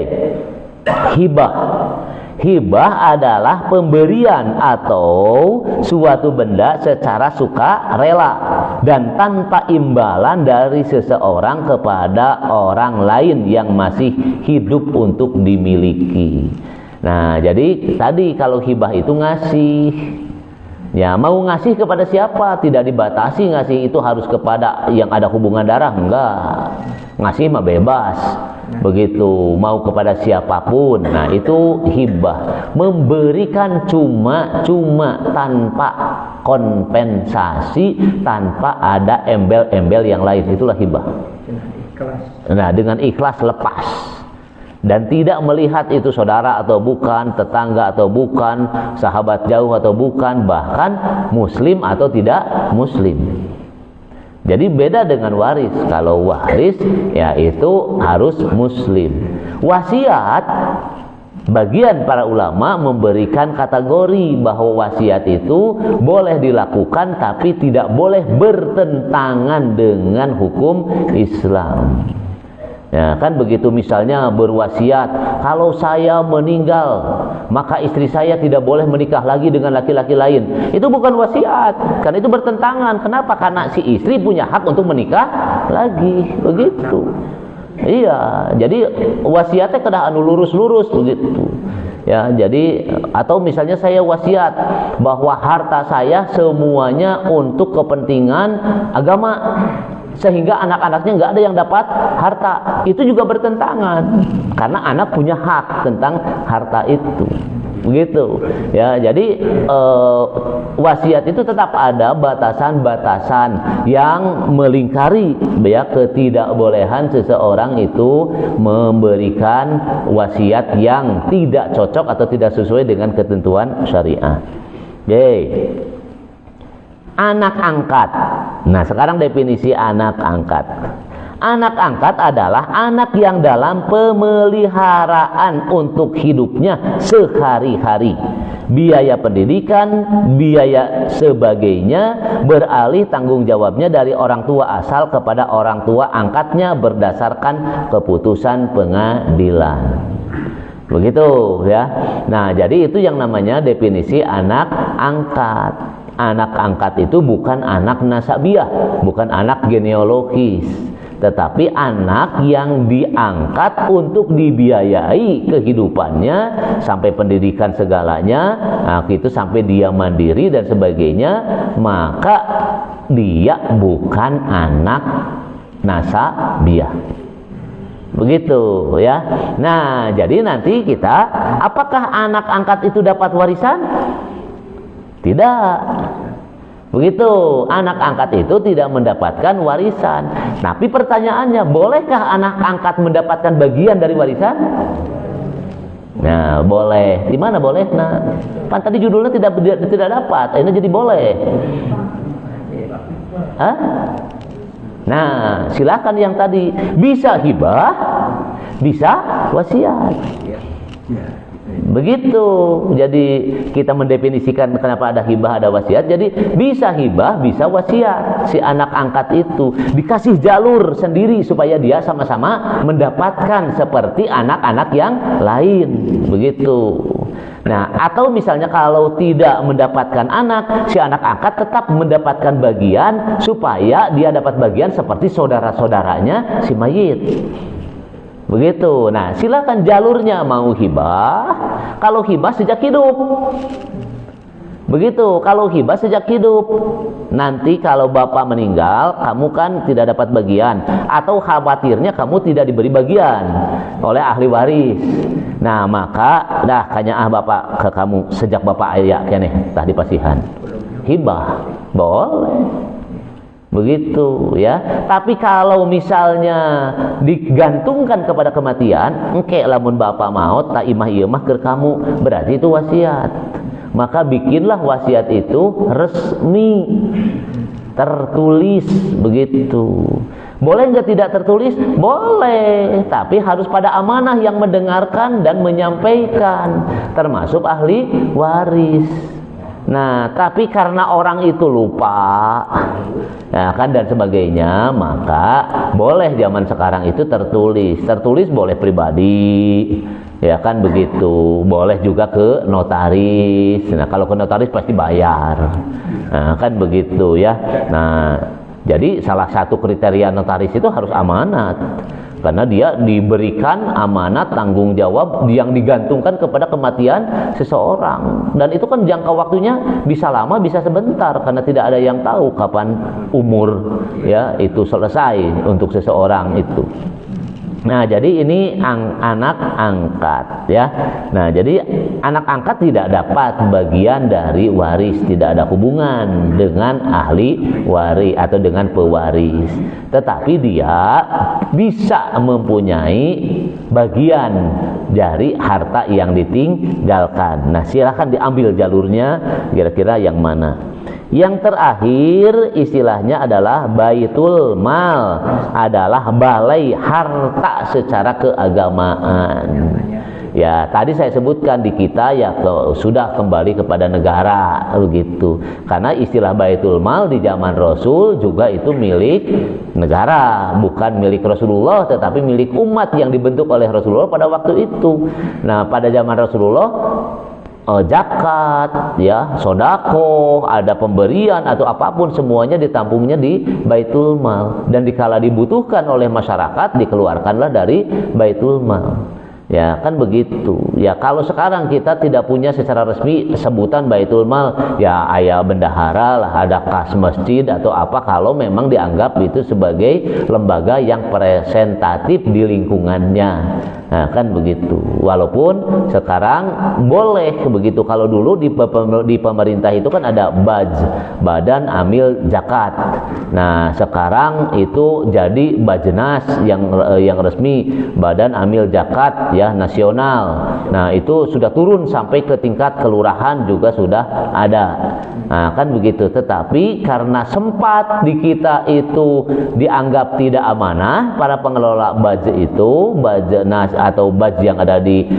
Hibah adalah pemberian atau suatu benda secara sukarela dan tanpa imbalan dari seseorang kepada orang lain yang masih hidup untuk dimiliki. Nah, jadi tadi kalau hibah itu ngasih, ya, mau ngasih kepada siapa, tidak dibatasi ngasih itu harus kepada yang ada hubungan darah, enggak. Ngasih mah bebas, begitu, mau kepada siapapun. Nah, itu hibah, memberikan cuma-cuma tanpa kompensasi, tanpa ada embel-embel yang lain, itulah hibah. Nah, dengan ikhlas lepas dan tidak melihat itu saudara atau bukan, tetangga atau bukan, sahabat jauh atau bukan, bahkan muslim atau tidak muslim. Jadi beda dengan waris. Kalau waris ya itu harus muslim. Wasiat, bagian para ulama memberikan kategori bahwa wasiat itu boleh dilakukan tapi tidak boleh bertentangan dengan hukum Islam. Ya, kan begitu, misalnya berwasiat, kalau saya meninggal maka istri saya tidak boleh menikah lagi dengan laki-laki lain. Itu bukan wasiat, karena itu bertentangan. Kenapa? Karena si istri punya hak untuk menikah lagi, begitu. Iya, jadi wasiatnya kena anu lurus-lurus begitu. Ya, jadi atau misalnya saya wasiat bahwa harta saya semuanya untuk kepentingan agama, sehingga anak-anaknya nggak ada yang dapat harta, itu juga bertentangan karena anak punya hak tentang harta itu, begitu ya. Jadi wasiat itu tetap ada batasan-batasan yang melingkari ya ketidakbolehan seseorang itu memberikan wasiat yang tidak cocok atau tidak sesuai dengan ketentuan syariah. Anak angkat. Nah, sekarang definisi anak angkat. Anak angkat adalah anak yang dalam pemeliharaan untuk hidupnya sehari-hari biaya pendidikan, biaya sebagainya, beralih tanggung jawabnya dari orang tua asal kepada orang tua angkatnya berdasarkan keputusan pengadilan. Begitu ya. Nah, jadi itu yang namanya definisi anak angkat. Anak angkat itu bukan anak nasabiah, bukan anak genealogis, tetapi anak yang diangkat untuk dibiayai kehidupannya sampai pendidikan segalanya, nah, itu sampai dia mandiri dan sebagainya, maka dia bukan anak nasabiah. Begitu ya. Nah, jadi nanti kita, apakah anak angkat itu dapat warisan? Tidak. Begitu, anak angkat itu tidak mendapatkan warisan. Tapi pertanyaannya, bolehkah anak angkat mendapatkan bagian dari warisan? Nah, boleh. Di mana boleh? Nah, kan tadi judulnya tidak dapat. Ini jadi boleh. Hah? Nah, silakan yang tadi bisa hibah, bisa wasiat. Begitu. Jadi kita mendefinisikan kenapa ada hibah, ada wasiat. Jadi bisa hibah, bisa wasiat. Si anak angkat itu dikasih jalur sendiri supaya dia sama-sama mendapatkan seperti anak-anak yang lain. Begitu. Nah, atau misalnya kalau tidak mendapatkan anak, si anak angkat tetap mendapatkan bagian supaya dia dapat bagian seperti saudara-saudaranya si mayit. Begitu. Nah, silakan jalurnya, mau hibah. Kalau hibah sejak hidup. Begitu. Kalau hibah sejak hidup. Nanti kalau bapak meninggal, kamu kan tidak dapat bagian, atau khawatirnya kamu tidak diberi bagian oleh ahli waris. Nah, maka dah kanya bapak ke kamu sejak bapak ayah keneh tah dipasihan. Hibah. Boleh. Begitu ya. Tapi kalau misalnya digantungkan kepada kematian, engke lamun bapak maut tak imah ieu mah keur kamu, berarti itu wasiat. Maka bikinlah wasiat itu resmi, tertulis. Begitu. Boleh nggak tidak tertulis? Boleh, tapi harus pada amanah yang mendengarkan dan menyampaikan, termasuk ahli waris. Nah, tapi karena orang itu lupa, ya kan, dan sebagainya, maka boleh zaman sekarang itu tertulis. Tertulis boleh pribadi, ya kan, begitu. Boleh juga ke notaris. Nah, kalau ke notaris pasti bayar. Nah, kan begitu ya. Nah, jadi salah satu kriteria notaris itu harus amanat. Karena dia diberikan amanat tanggung jawab yang digantungkan kepada kematian seseorang. Dan itu kan jangka waktunya bisa lama, bisa sebentar, karena tidak ada yang tahu kapan umur ya itu selesai untuk seseorang itu. Nah, jadi ini anak angkat ya. Nah, jadi anak angkat tidak dapat bagian dari waris, tidak ada hubungan dengan ahli waris atau dengan pewaris. Tetapi dia bisa mempunyai bagian dari harta yang ditinggalkan. Nah, silakan diambil jalurnya, kira-kira yang mana. Yang terakhir istilahnya adalah baitul mal, adalah balai harta secara keagamaan. Ya, tadi saya sebutkan di kita ya sudah kembali kepada negara begitu. Karena istilah baitul mal di zaman Rasul juga itu milik negara, bukan milik Rasulullah, tetapi milik umat yang dibentuk oleh Rasulullah pada waktu itu. Nah, pada zaman Rasulullah zakat, ya, sodako, ada pemberian atau apapun, semuanya ditampungnya di baitul mal, dan dikala dibutuhkan oleh masyarakat dikeluarkanlah dari baitul mal. Ya kan begitu. Ya kalau sekarang kita tidak punya secara resmi sebutan baitul mal, ya ayah bendahara lah, ada kas masjid atau apa, kalau memang dianggap itu sebagai lembaga yang presentatif di lingkungannya. Nah kan begitu. Walaupun sekarang boleh begitu. Kalau dulu di pemerintah itu kan ada BAJ, Badan Amil Zakat. Nah sekarang itu jadi Bajnas yang resmi, Badan Amil Zakat ya nasional. Nah, itu sudah turun sampai ke tingkat kelurahan juga sudah ada. Nah, kan begitu. Tetapi karena sempat di kita itu dianggap tidak amanah, para pengelola Baj itu, Bajnas atau Baj yang ada di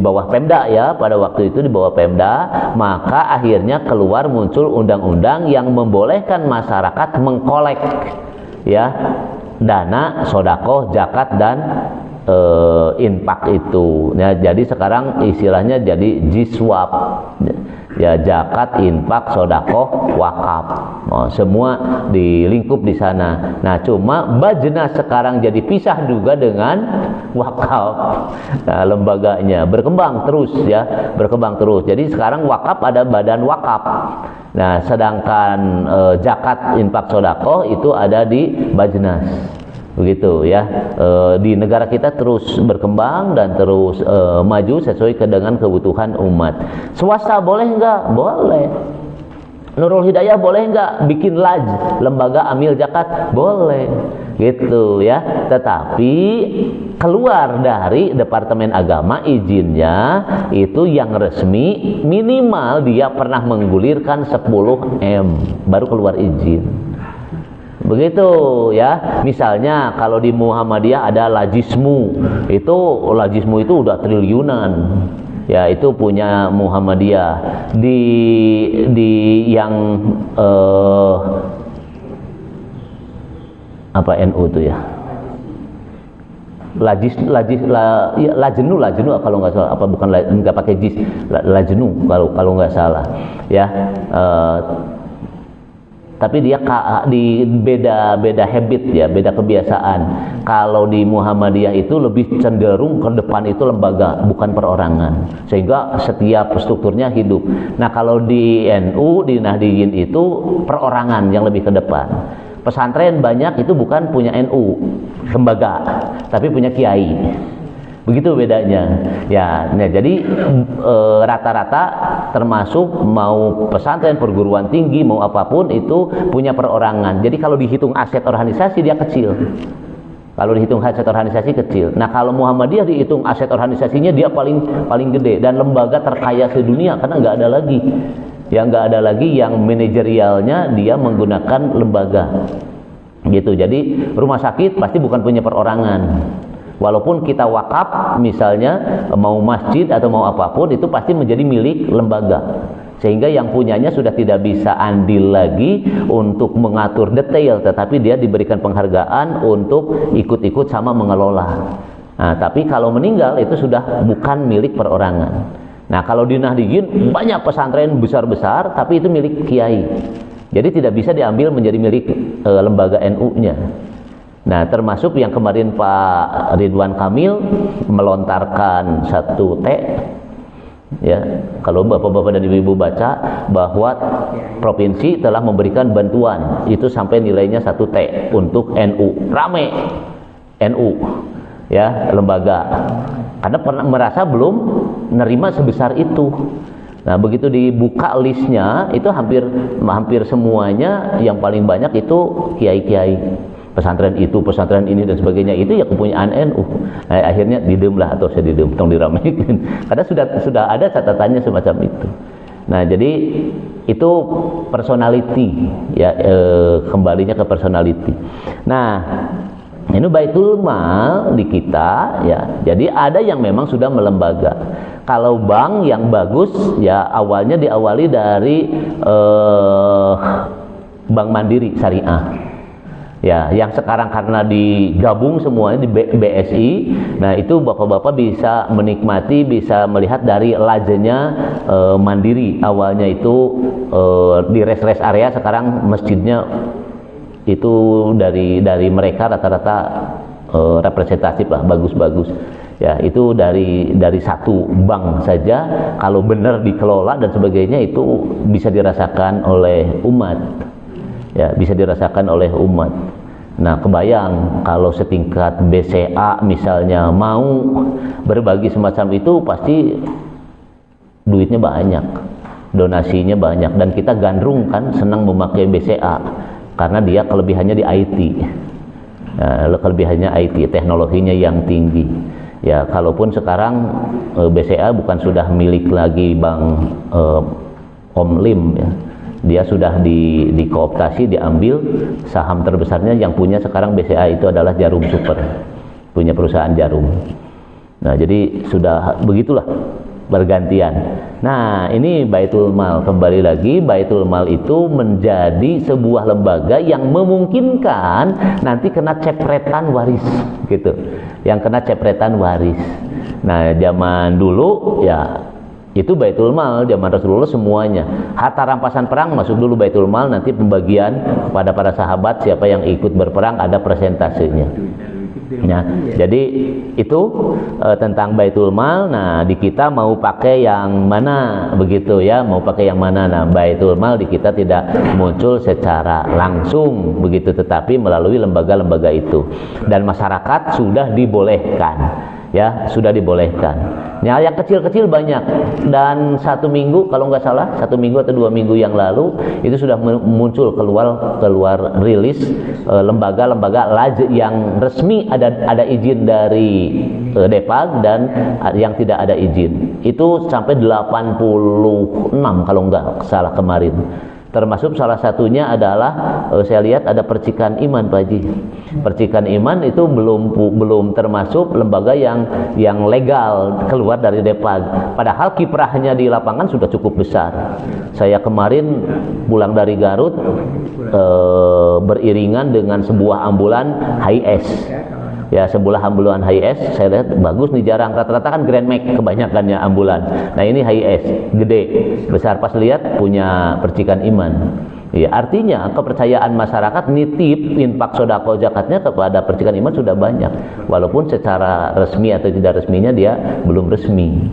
bawah Pemda ya, pada waktu itu di bawah Pemda, maka akhirnya keluar muncul undang-undang yang membolehkan masyarakat mengkolek ya dana sodakoh, zakat dan infak itu. Ya, jadi sekarang istilahnya jadi jiswab. Ya, zakat, infak, sodakoh, wakaf, semua dilingkup di sana. Nah, cuma Bajnas sekarang jadi pisah juga dengan wakaf. Nah, lembaganya berkembang terus ya, berkembang terus. Jadi sekarang wakaf ada badan wakaf. Nah, sedangkan zakat, infak, sodakoh itu ada di Bajnas. Begitu ya. Di negara kita terus berkembang dan terus maju sesuai dengan kebutuhan umat. Swasta boleh enggak? Boleh. Nurul Hidayah boleh enggak bikin laj, lembaga amil zakat? Boleh. Gitu ya. Tetapi keluar dari Departemen Agama izinnya itu yang resmi minimal dia pernah menggulirkan 10M baru keluar izin. Begitu ya. Misalnya kalau di Muhammadiyah ada lajismu. Itu lajismu itu udah triliunan. Ya, itu punya Muhammadiyah. Di yang apa NU itu ya? Lajenu kalau nggak salah, apa bukan nggak pakai jis, lajenu kalau nggak salah ya. Tapi dia di beda habit ya, beda kebiasaan. Kalau di Muhammadiyah itu lebih cenderung ke depan itu lembaga, bukan perorangan, sehingga setiap strukturnya hidup. Nah, kalau di NU, di Nahdiyin itu perorangan yang lebih ke depan. Pesantren banyak itu bukan punya NU, lembaga, tapi punya kiai. Begitu bedanya ya. Nah, jadi rata-rata termasuk mau pesantren, perguruan tinggi, mau apapun itu punya perorangan. Jadi kalau dihitung aset organisasi dia kecil. Kalau dihitung aset organisasi kecil. Nah, kalau Muhammadiyah dihitung aset organisasinya dia paling gede dan lembaga terkaya sedunia karena nggak ada lagi. Yang nggak ada lagi yang manajerialnya dia menggunakan lembaga. Gitu. Jadi rumah sakit pasti bukan punya perorangan. Walaupun kita wakaf misalnya mau masjid atau mau apapun itu pasti menjadi milik lembaga. Sehingga yang punyanya sudah tidak bisa andil lagi untuk mengatur detail, tetapi dia diberikan penghargaan untuk ikut-ikut sama mengelola. Nah, tapi kalau meninggal itu sudah bukan milik perorangan. Nah, kalau di Nahdiyin banyak pesantren besar-besar tapi itu milik kiai. Jadi tidak bisa diambil menjadi milik lembaga NU-nya. Nah, termasuk yang kemarin Pak Ridwan Kamil melontarkan 1T ya, kalau bapak-bapak dan ibu-ibu baca bahwa provinsi telah memberikan bantuan itu sampai nilainya 1T untuk NU. Rame NU ya, lembaga, karena pernah merasa belum menerima sebesar itu. Nah, begitu dibuka listnya itu hampir semuanya yang paling banyak itu kiai-kiai. Pesantren itu, pesantren ini dan sebagainya itu ya kepunyaan NU. Nah, akhirnya didem lah atau saya didem, tong diramaikan. Karena sudah ada catatannya semacam itu. Nah, jadi itu personality ya, kembalinya ke personality. Nah, ini Baitul Mal di kita ya. Jadi ada yang memang sudah melembaga. Kalau bank yang bagus ya awalnya diawali dari Bank Mandiri Syariah. Ya, yang sekarang karena digabung semuanya di BSI, nah itu bapak-bapak bisa menikmati, bisa melihat dari lajenya Mandiri. Awalnya itu di rest area, sekarang masjidnya itu dari mereka rata-rata representatif lah, bagus-bagus. Ya, itu dari satu bank saja, kalau benar dikelola dan sebagainya itu bisa dirasakan oleh umat. Ya, bisa dirasakan oleh umat. Nah, kebayang kalau setingkat BCA misalnya mau berbagi semacam itu, pasti duitnya banyak, donasinya banyak, dan kita gandrung kan senang memakai BCA karena dia kelebihannya di IT. Nah, kelebihannya IT, teknologinya yang tinggi. Ya, kalaupun sekarang BCA bukan sudah milik lagi Bank Om Lim ya. Dia sudah dikooptasi, diambil saham terbesarnya yang punya sekarang BCA itu adalah Jarum Super, punya perusahaan jarum. Nah, jadi sudah begitulah bergantian. Nah, ini Baitul Mal, kembali lagi Baitul Mal itu menjadi sebuah lembaga yang memungkinkan nanti kena cepretan waris gitu. Yang kena cepretan waris. Nah, zaman dulu ya itu Baitul Mal, zaman Rasulullah semuanya. Harta rampasan perang masuk dulu Baitul Mal, nanti pembagian kepada para sahabat siapa yang ikut berperang ada persentasenya. Nah, jadi itu tentang Baitul Mal. Nah, di kita mau pakai yang mana begitu ya, mau pakai yang mana. Nah, Baitul Mal di kita tidak muncul secara langsung begitu, tetapi melalui lembaga-lembaga itu. Dan masyarakat sudah dibolehkan. Ya, sudah dibolehkan. Nah, yang kecil-kecil banyak. Dan 1 minggu kalau nggak salah, 1 minggu atau 2 minggu yang lalu itu sudah muncul keluar rilis lembaga-lembaga yang resmi ada izin dari Depag dan yang tidak ada izin. Itu sampai 86 kalau nggak salah kemarin. Termasuk salah satunya adalah saya lihat ada Percikan Iman, Pak Haji. Percikan Iman itu belum termasuk lembaga yang legal keluar dari Depag. Padahal kiprahnya di lapangan sudah cukup besar. Saya kemarin pulang dari Garut beriringan dengan sebuah ambulan HIS. Ya, sebuah ambulan HIS, saya lihat bagus nih, jarang. Rata-rata kan Grand Max kebanyakannya ambulan. Nah, ini HIS, gede, besar. Pas lihat punya Percikan Iman. Ya, artinya kepercayaan masyarakat nitip infak sodako zakatnya kepada Percikan Iman sudah banyak. Walaupun secara resmi atau tidak resminya dia belum resmi.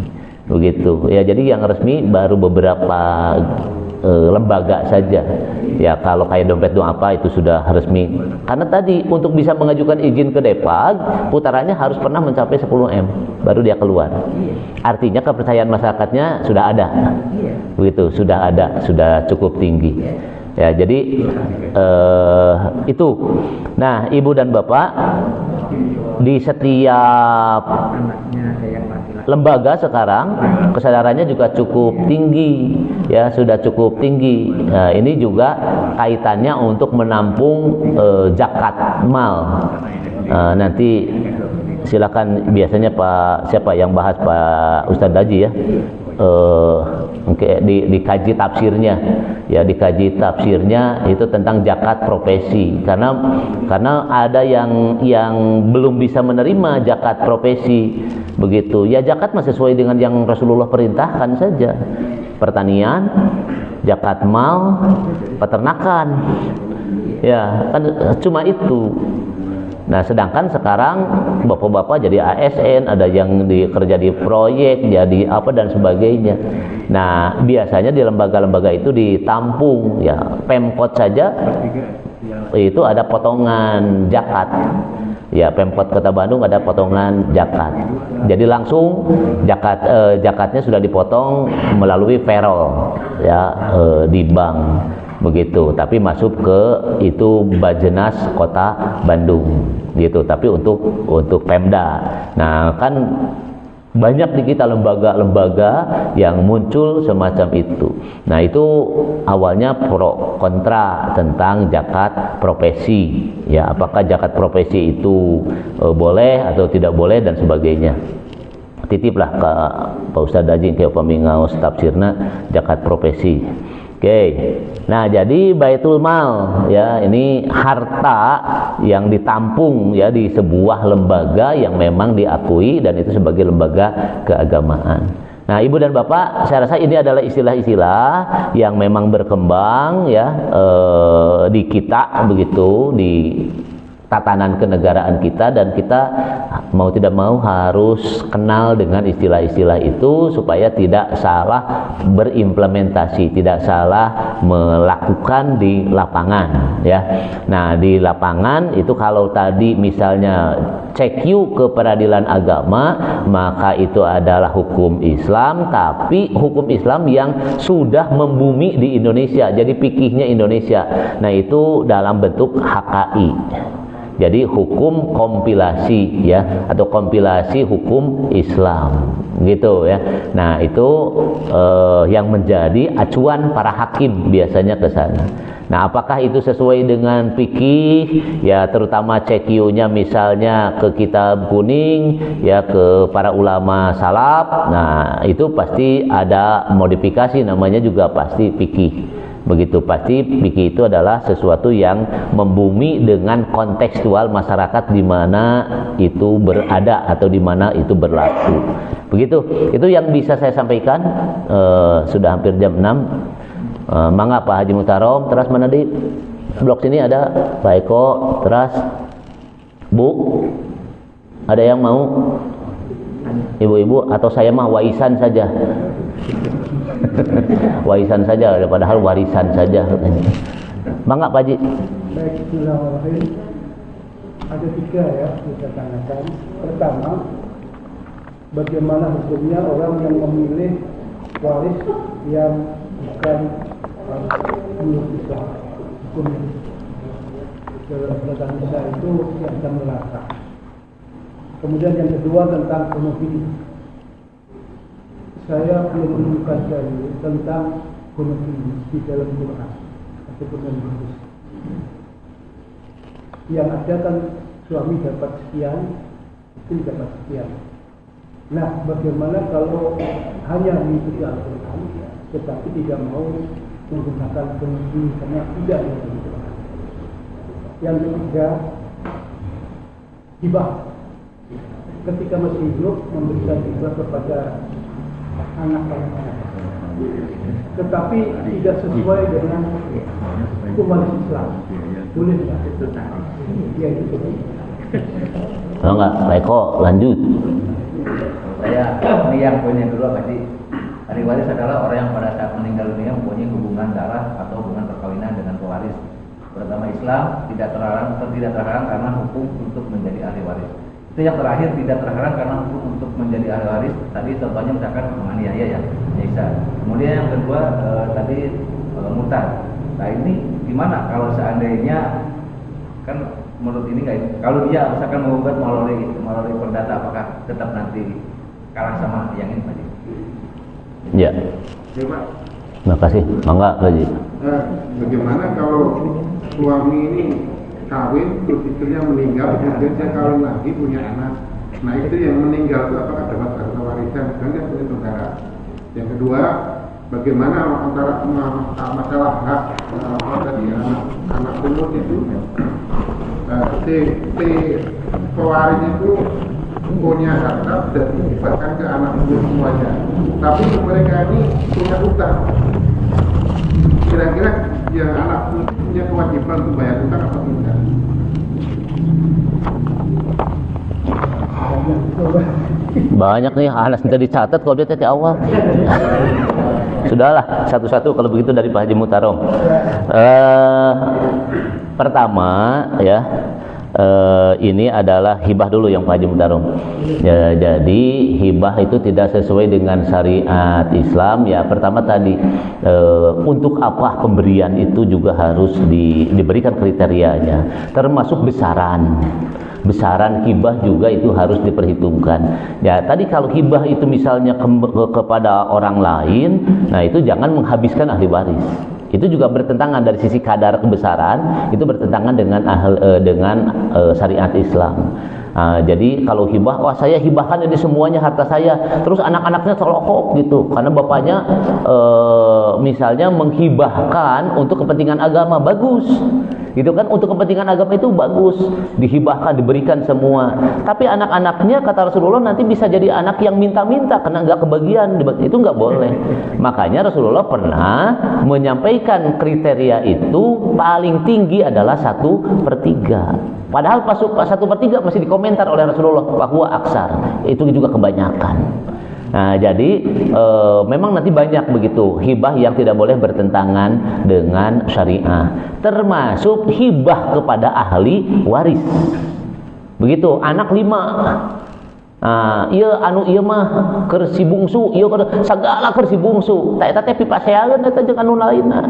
Begitu. Ya, jadi yang resmi baru beberapa lembaga saja. Ya, kalau kayak dompet dong apa itu sudah resmi. Karena tadi untuk bisa mengajukan izin ke Depag, putarannya harus pernah mencapai 10M baru dia keluar. Artinya kepercayaan masyarakatnya sudah ada. Begitu, sudah ada, sudah cukup tinggi. Ya, jadi itu. Nah, Ibu dan Bapak, di setiap lembaga sekarang kesadarannya juga cukup tinggi, ya, sudah cukup tinggi. Nah, ini juga kaitannya untuk menampung zakat mal. Nanti silakan, biasanya Pak siapa yang bahas, Pak Ustadz Daji ya, dikaji tafsirnya, ya, dikaji tafsirnya itu tentang zakat profesi, karena ada yang belum bisa menerima zakat profesi begitu. Ya, zakat masih sesuai dengan yang Rasulullah perintahkan saja, pertanian, zakat mal, peternakan, ya kan cuma itu. Nah, sedangkan sekarang bapak-bapak jadi ASN, ada yang kerja di proyek, jadi apa dan sebagainya. Nah, biasanya di lembaga-lembaga itu ditampung, ya, Pemkot saja itu ada potongan zakat. Ya, Pemkot Kota Bandung ada potongan zakat. Jadi langsung zakatnya sudah dipotong melalui payroll, ya, di bank. Begitu, tapi masuk ke itu Bajenas Kota Bandung gitu, tapi untuk Pemda. Nah, kan banyak di kita lembaga-lembaga yang muncul semacam itu. Nah, itu awalnya pro kontra tentang zakat profesi, ya, apakah zakat profesi itu boleh atau tidak boleh dan sebagainya. Titiplah ke Pak Ustadz Daji ke pamingaos tafsirna zakat profesi. Oke. Nah, jadi Baitul Mal, ya, ini harta yang ditampung, ya, di sebuah lembaga yang memang diakui dan itu sebagai lembaga keagamaan. Nah, Ibu dan Bapak, saya rasa ini adalah istilah-istilah yang memang berkembang, ya, di kita begitu, di tatanan kenegaraan kita, dan kita mau tidak mau harus kenal dengan istilah-istilah itu supaya tidak salah berimplementasi, tidak salah melakukan di lapangan, ya. Nah, di lapangan itu kalau tadi misalnya cek ke peradilan agama, maka itu adalah hukum Islam, tapi hukum Islam yang sudah membumi di Indonesia, jadi fikihnya Indonesia. Nah, itu dalam bentuk HKI. Jadi hukum kompilasi ya, atau kompilasi hukum Islam gitu ya. Nah itu yang menjadi acuan para hakim biasanya ke sana. Nah apakah itu sesuai dengan fikih ya, terutama CQ-nya misalnya ke kitab kuning ya, ke para ulama salaf. Nah itu pasti ada modifikasi, namanya juga pasti fikih. Begitu, pasti fikih itu adalah sesuatu yang membumi dengan kontekstual masyarakat di mana itu berada atau di mana itu berlaku. Begitu, itu yang bisa saya sampaikan. Sudah hampir jam 6. Mangga Pak Haji Muhtarom, teras mana di blok sini ada Pak Eko, teras Bu, ada yang mau? Ibu-ibu atau saya mah waisan saja. Warisan saja, padahal warisan saja. Mangga Pak Haji. Baik, bismillahirrahmanirrahim. Ada 3 ya kita tanyakan. Pertama, bagaimana hukumnya orang yang memilih waris yang bukan menurut Islam? Hukumnya dalam surat Nisa itu yang akan melaka. Kemudian yang kedua tentang homofili. Saya belum menemukan dalil tentang homofili di dalam Quran ataupun dalam hadis. Yang ada kan suami dapat sekian, istri dapat sekian. Nah, bagaimana kalau hanya mengikuti Al-Quran, tetapi tidak mau menggunakan homofili karena tidak mengikuti Quran? Yang ketiga, hibah. Ketika masih hidup memberikan hibah kepada anak-anak, tetapi tidak sesuai dengan hukum Islam, boleh nggak? Ya itu. Kalau nggak, Pak Eko lanjut. Saya ini yang poin yang kedua tadi, ahli waris adalah orang yang pada saat meninggal dunia mempunyai hubungan darah atau hubungan perkawinan dengan pewaris. Pertama, Islam tidak terlarang karena hukum untuk menjadi ahli waris. Itu yang terakhir, tidak terlarang karena hukum untuk menjadi ahli waris. Tadi contohnya misalkan menganiaya ya, Isa. Kemudian yang kedua tadi murtad. Nah ini gimana kalau seandainya kan menurut ini nggak, kalau dia misalkan menggugat melalui perdata, apakah tetap nanti kalah sama yang ini Pak? Ya. Ya Pak. Terima kasih. Mangga Haji. Bagaimana kalau suami ini kawin, terus istrinya meninggal, kemudian dia kawin lagi punya anak. Nah itu yang meninggal itu apakah dapat harta warisan? Dan dia punya saudara. Yang kedua, bagaimana antara masalah hak tadi anak umur itu, si pewaris itu punya harta dan dihibahkan ke anak umur semuanya. Tapi mereka ini punya utang. Kira-kira yang anak punya kewajiban untuk bayar utang apa tidak? Banyak nih anak minta dicatat kalau dia tadi awal. Sudahlah, satu-satu kalau begitu dari Pak Haji Muhtarom. Pertama ya, ini adalah hibah dulu yang Pak Haji Muhtarom. Ya, jadi hibah itu tidak sesuai dengan syariat Islam ya. Pertama tadi untuk apa pemberian itu juga harus diberikan kriterianya, termasuk besaran hibah juga itu harus diperhitungkan. Ya, tadi kalau hibah itu misalnya kepada orang lain, nah itu jangan menghabiskan ahli waris. Itu juga bertentangan dari sisi kadar kebesaran, itu bertentangan dengan syariat Islam. Jadi kalau hibah, wah saya hibahkan ini semuanya harta saya, terus anak-anaknya celokok gitu, karena bapaknya misalnya menghibahkan untuk kepentingan agama, bagus. Gitu kan, untuk kepentingan agama itu bagus, dihibahkan, diberikan semua. Tapi anak-anaknya kata Rasulullah nanti bisa jadi anak yang minta-minta karena nggak kebagian, itu nggak boleh. Makanya Rasulullah pernah menyampaikan kriteria itu paling tinggi adalah 1/3. Padahal pas 1/3 masih dikomentar oleh Rasulullah bahwa aksar, itu juga kebanyakan. Nah, jadi memang nanti banyak begitu hibah yang tidak boleh bertentangan dengan syariah, termasuk hibah kepada ahli waris. Begitu, anak 5 Ieu anu ieu mah keur si bungsu, ieu segala keur si bungsu. Ta eta teh pipaseaeun eta jeung anu lainna.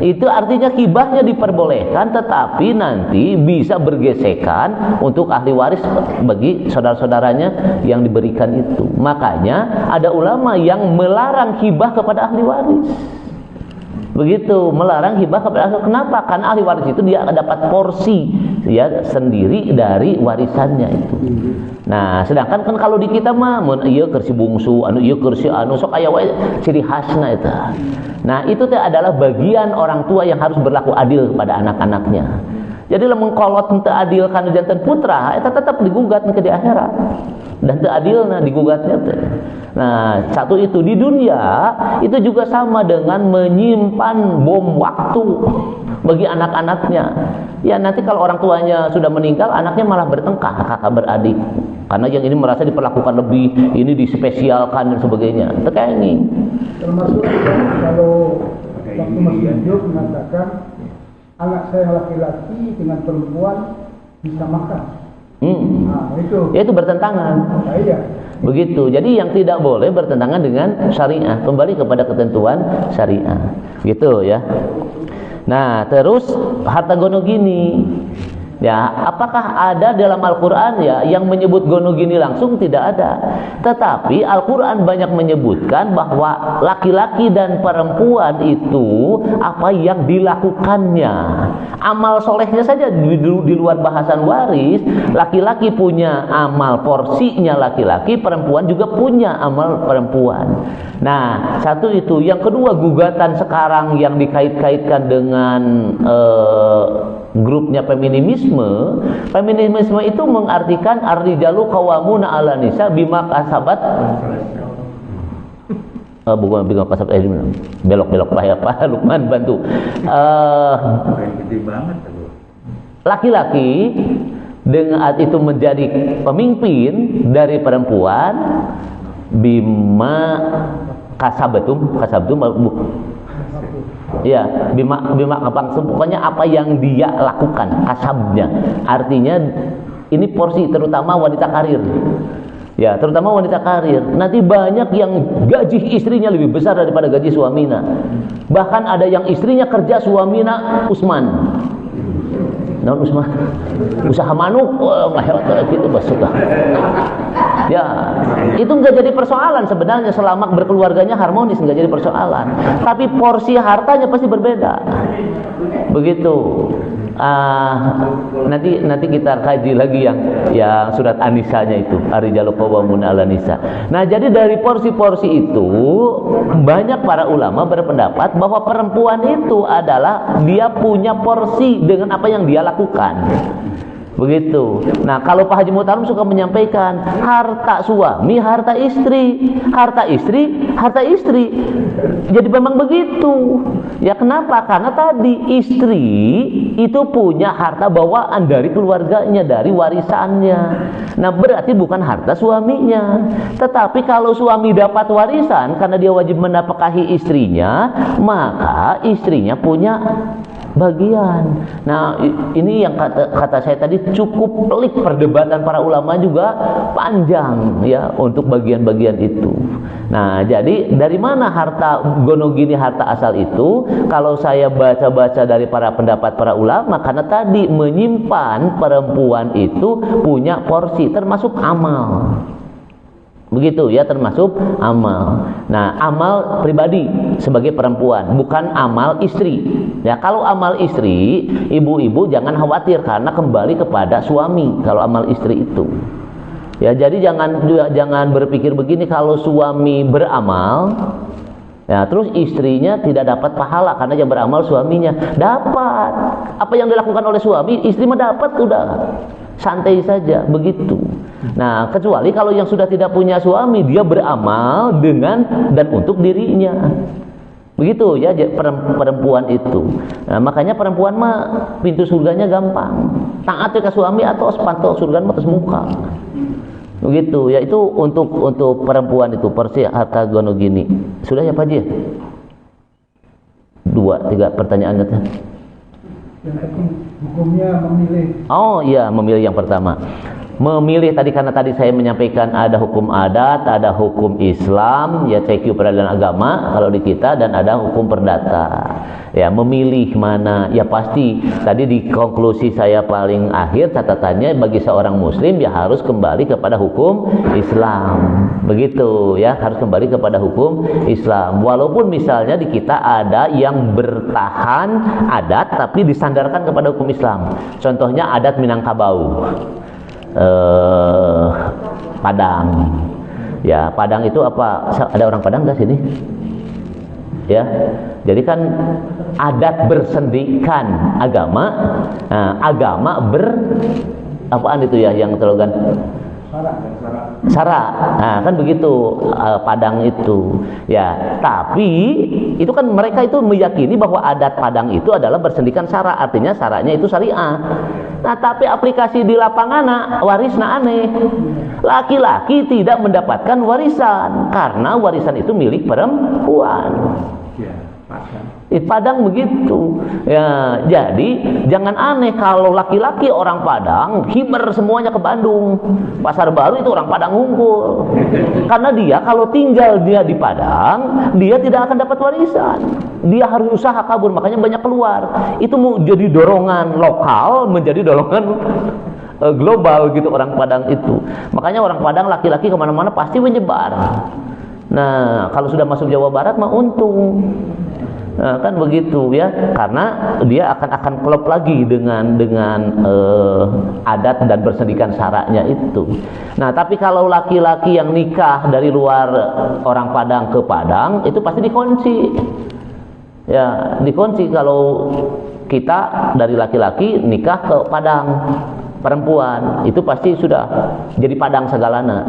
Itu artinya hibahnya diperbolehkan, tetapi nanti bisa bergesekan untuk ahli waris bagi saudara-saudaranya yang diberikan itu. Makanya ada ulama yang melarang hibah kepada ahli waris. Begitu, melarang hibah kepada ahli waris. Kenapa? Karena ahli waris itu dia dapat porsi ya sendiri dari warisannya itu. Nah, sedangkan kan kalau di kita mah mun ieu keur si bungsu, anu ieu keur si anu sok aya wae ciri khasna eta. Nah, itu teh adalah bagian orang tua yang harus berlaku adil kepada anak-anaknya. Jadi lamun kolot teu adil kana janten putra, eta tetap digugat ke di akhirat. Dan teu adilna digugatnya teh. Nah, satu itu di dunia itu juga sama dengan menyimpan bom waktu bagi anak-anaknya. Ya nanti kalau orang tuanya sudah meninggal, anaknya malah bertengkar kakak beradik. Karena yang ini merasa diperlakukan lebih, ini dispesialkan dan sebagainya. Itu kayak ini. Termasuk kalau waktu masih hidup mengatakan anak saya laki-laki dengan perempuan bisa makan. Nah, itu bertentangan. Nah, iya. Begitu. Jadi yang tidak boleh bertentangan dengan syariah, kembali kepada ketentuan syariah. Gitu ya. Nah, terus harta gono gini. Ya, apakah ada dalam Al-Qur'an ya yang menyebut gono gini langsung? Tidak ada. Tetapi Al-Qur'an banyak menyebutkan bahwa laki-laki dan perempuan itu apa yang dilakukannya. Amal solehnya saja di luar bahasan waris, laki-laki punya amal porsinya laki-laki, perempuan juga punya amal perempuan. Nah, satu itu. Yang kedua, gugatan sekarang yang dikait-kaitkan dengan grupnya feminisme. Feminisme itu mengartikan ar-rijalu qawwamuna 'ala nisa bima kasabat. Bukan bima kasabat, belok-belok Pak Lukman bantu. Laki-laki dengan itu menjadi pemimpin dari perempuan bima kasabatum ya, bima pokoknya apa yang dia lakukan, kasabnya. Artinya ini porsi terutama wanita karir. Ya, terutama wanita karir. Nanti banyak yang gaji istrinya lebih besar daripada gaji suaminya. Bahkan ada yang istrinya kerja, suaminya Usman. Naon Usman? Usaha manuk, gitu basuka. Ya, itu nggak jadi persoalan sebenarnya selama berkeluarganya harmonis, nggak jadi persoalan. Tapi porsi hartanya pasti berbeda. Begitu. Nanti kita kaji lagi yang surat An-Nisanya itu, ar-rijalu qawwamuna 'ala nisa. Nah, jadi dari porsi-porsi itu banyak para ulama berpendapat bahwa perempuan itu adalah dia punya porsi dengan apa yang dia lakukan. Begitu. Nah, kalau Pak Haji Muhtarom suka menyampaikan harta suami, harta istri, harta istri, harta istri. Jadi memang begitu. Ya kenapa? Karena tadi istri itu punya harta bawaan dari keluarganya, dari warisannya. Nah, berarti bukan harta suaminya. Tetapi kalau suami dapat warisan karena dia wajib menafkahi istrinya, maka istrinya punya bagian. Nah, ini yang kata saya tadi cukup pelik, perdebatan para ulama juga panjang ya untuk bagian-bagian itu. Nah, jadi dari mana harta gono gini, harta asal itu? Kalau saya baca-baca dari para pendapat para ulama, karena tadi menyimpan perempuan itu punya porsi termasuk amal. Begitu ya, termasuk amal. Nah, amal pribadi sebagai perempuan, bukan amal istri. Ya, kalau amal istri, ibu-ibu jangan khawatir karena kembali kepada suami kalau amal istri itu. Ya, jadi jangan berpikir begini, kalau suami beramal, ya terus istrinya tidak dapat pahala karena yang beramal suaminya. Dapat. Apa yang dilakukan oleh suami, istri mah dapat, udah. Santai saja, begitu. Nah, kecuali kalau yang sudah tidak punya suami, dia beramal dengan dan untuk dirinya. Begitu ya perempuan itu. Nah, makanya perempuan mah pintu surganya gampang. Taat ke suami atau pantau surga mah atas muka. Begitu ya, itu untuk perempuan itu porsi harta gono gini. Sudah ya Pak Haji? 2, 3 pertanyaannya teh. Yang hukumnya memilih. Oh iya, memilih yang pertama. memilih tadi, karena tadi saya menyampaikan ada hukum adat, ada hukum Islam, ya CQ peradilan agama kalau di kita, dan ada hukum perdata. Ya, memilih mana, ya pasti tadi di konklusi saya paling akhir catatannya bagi seorang muslim ya harus kembali kepada hukum Islam. Begitu ya, harus kembali kepada hukum Islam. Walaupun misalnya di kita ada yang bertahan adat tapi disandarkan kepada hukum Islam. Contohnya adat Minangkabau. Padang. Ya, Padang itu apa? Ada orang Padang nggak sini? Ya, jadi kan adat bersendikan agama. Nah, agama apaan itu ya yang slogan? Syarak. Nah, kan begitu Padang itu. Ya, tapi itu kan mereka itu meyakini bahwa adat Padang itu adalah bersendikan syarak, artinya syaraknya itu syariah. Nah, tapi aplikasi di lapangan warisna aneh. Laki-laki tidak mendapatkan warisan karena warisan itu milik perempuan. Ya, Padang. Padang begitu. Ya, jadi jangan aneh kalau laki-laki orang Padang hiber semuanya ke Bandung. Pasar Baru itu orang Padang ngumpul. Karena dia kalau tinggal dia di Padang, dia tidak akan dapat warisan. Dia harus usaha kabur, makanya banyak keluar. Itu mau jadi dorongan lokal menjadi dorongan global gitu orang Padang itu. Makanya orang Padang laki-laki kemana-mana pasti menyebar. Nah, kalau sudah masuk Jawa Barat mah untung. Nah, kan begitu ya, karena dia akan klop lagi dengan adat dan bersendikan syaraknya itu. Nah, tapi kalau laki-laki yang nikah dari luar orang Padang ke Padang itu pasti dikunci. Ya, dikunci kalau kita dari laki-laki nikah ke Padang perempuan, itu pasti sudah jadi Padang segalana.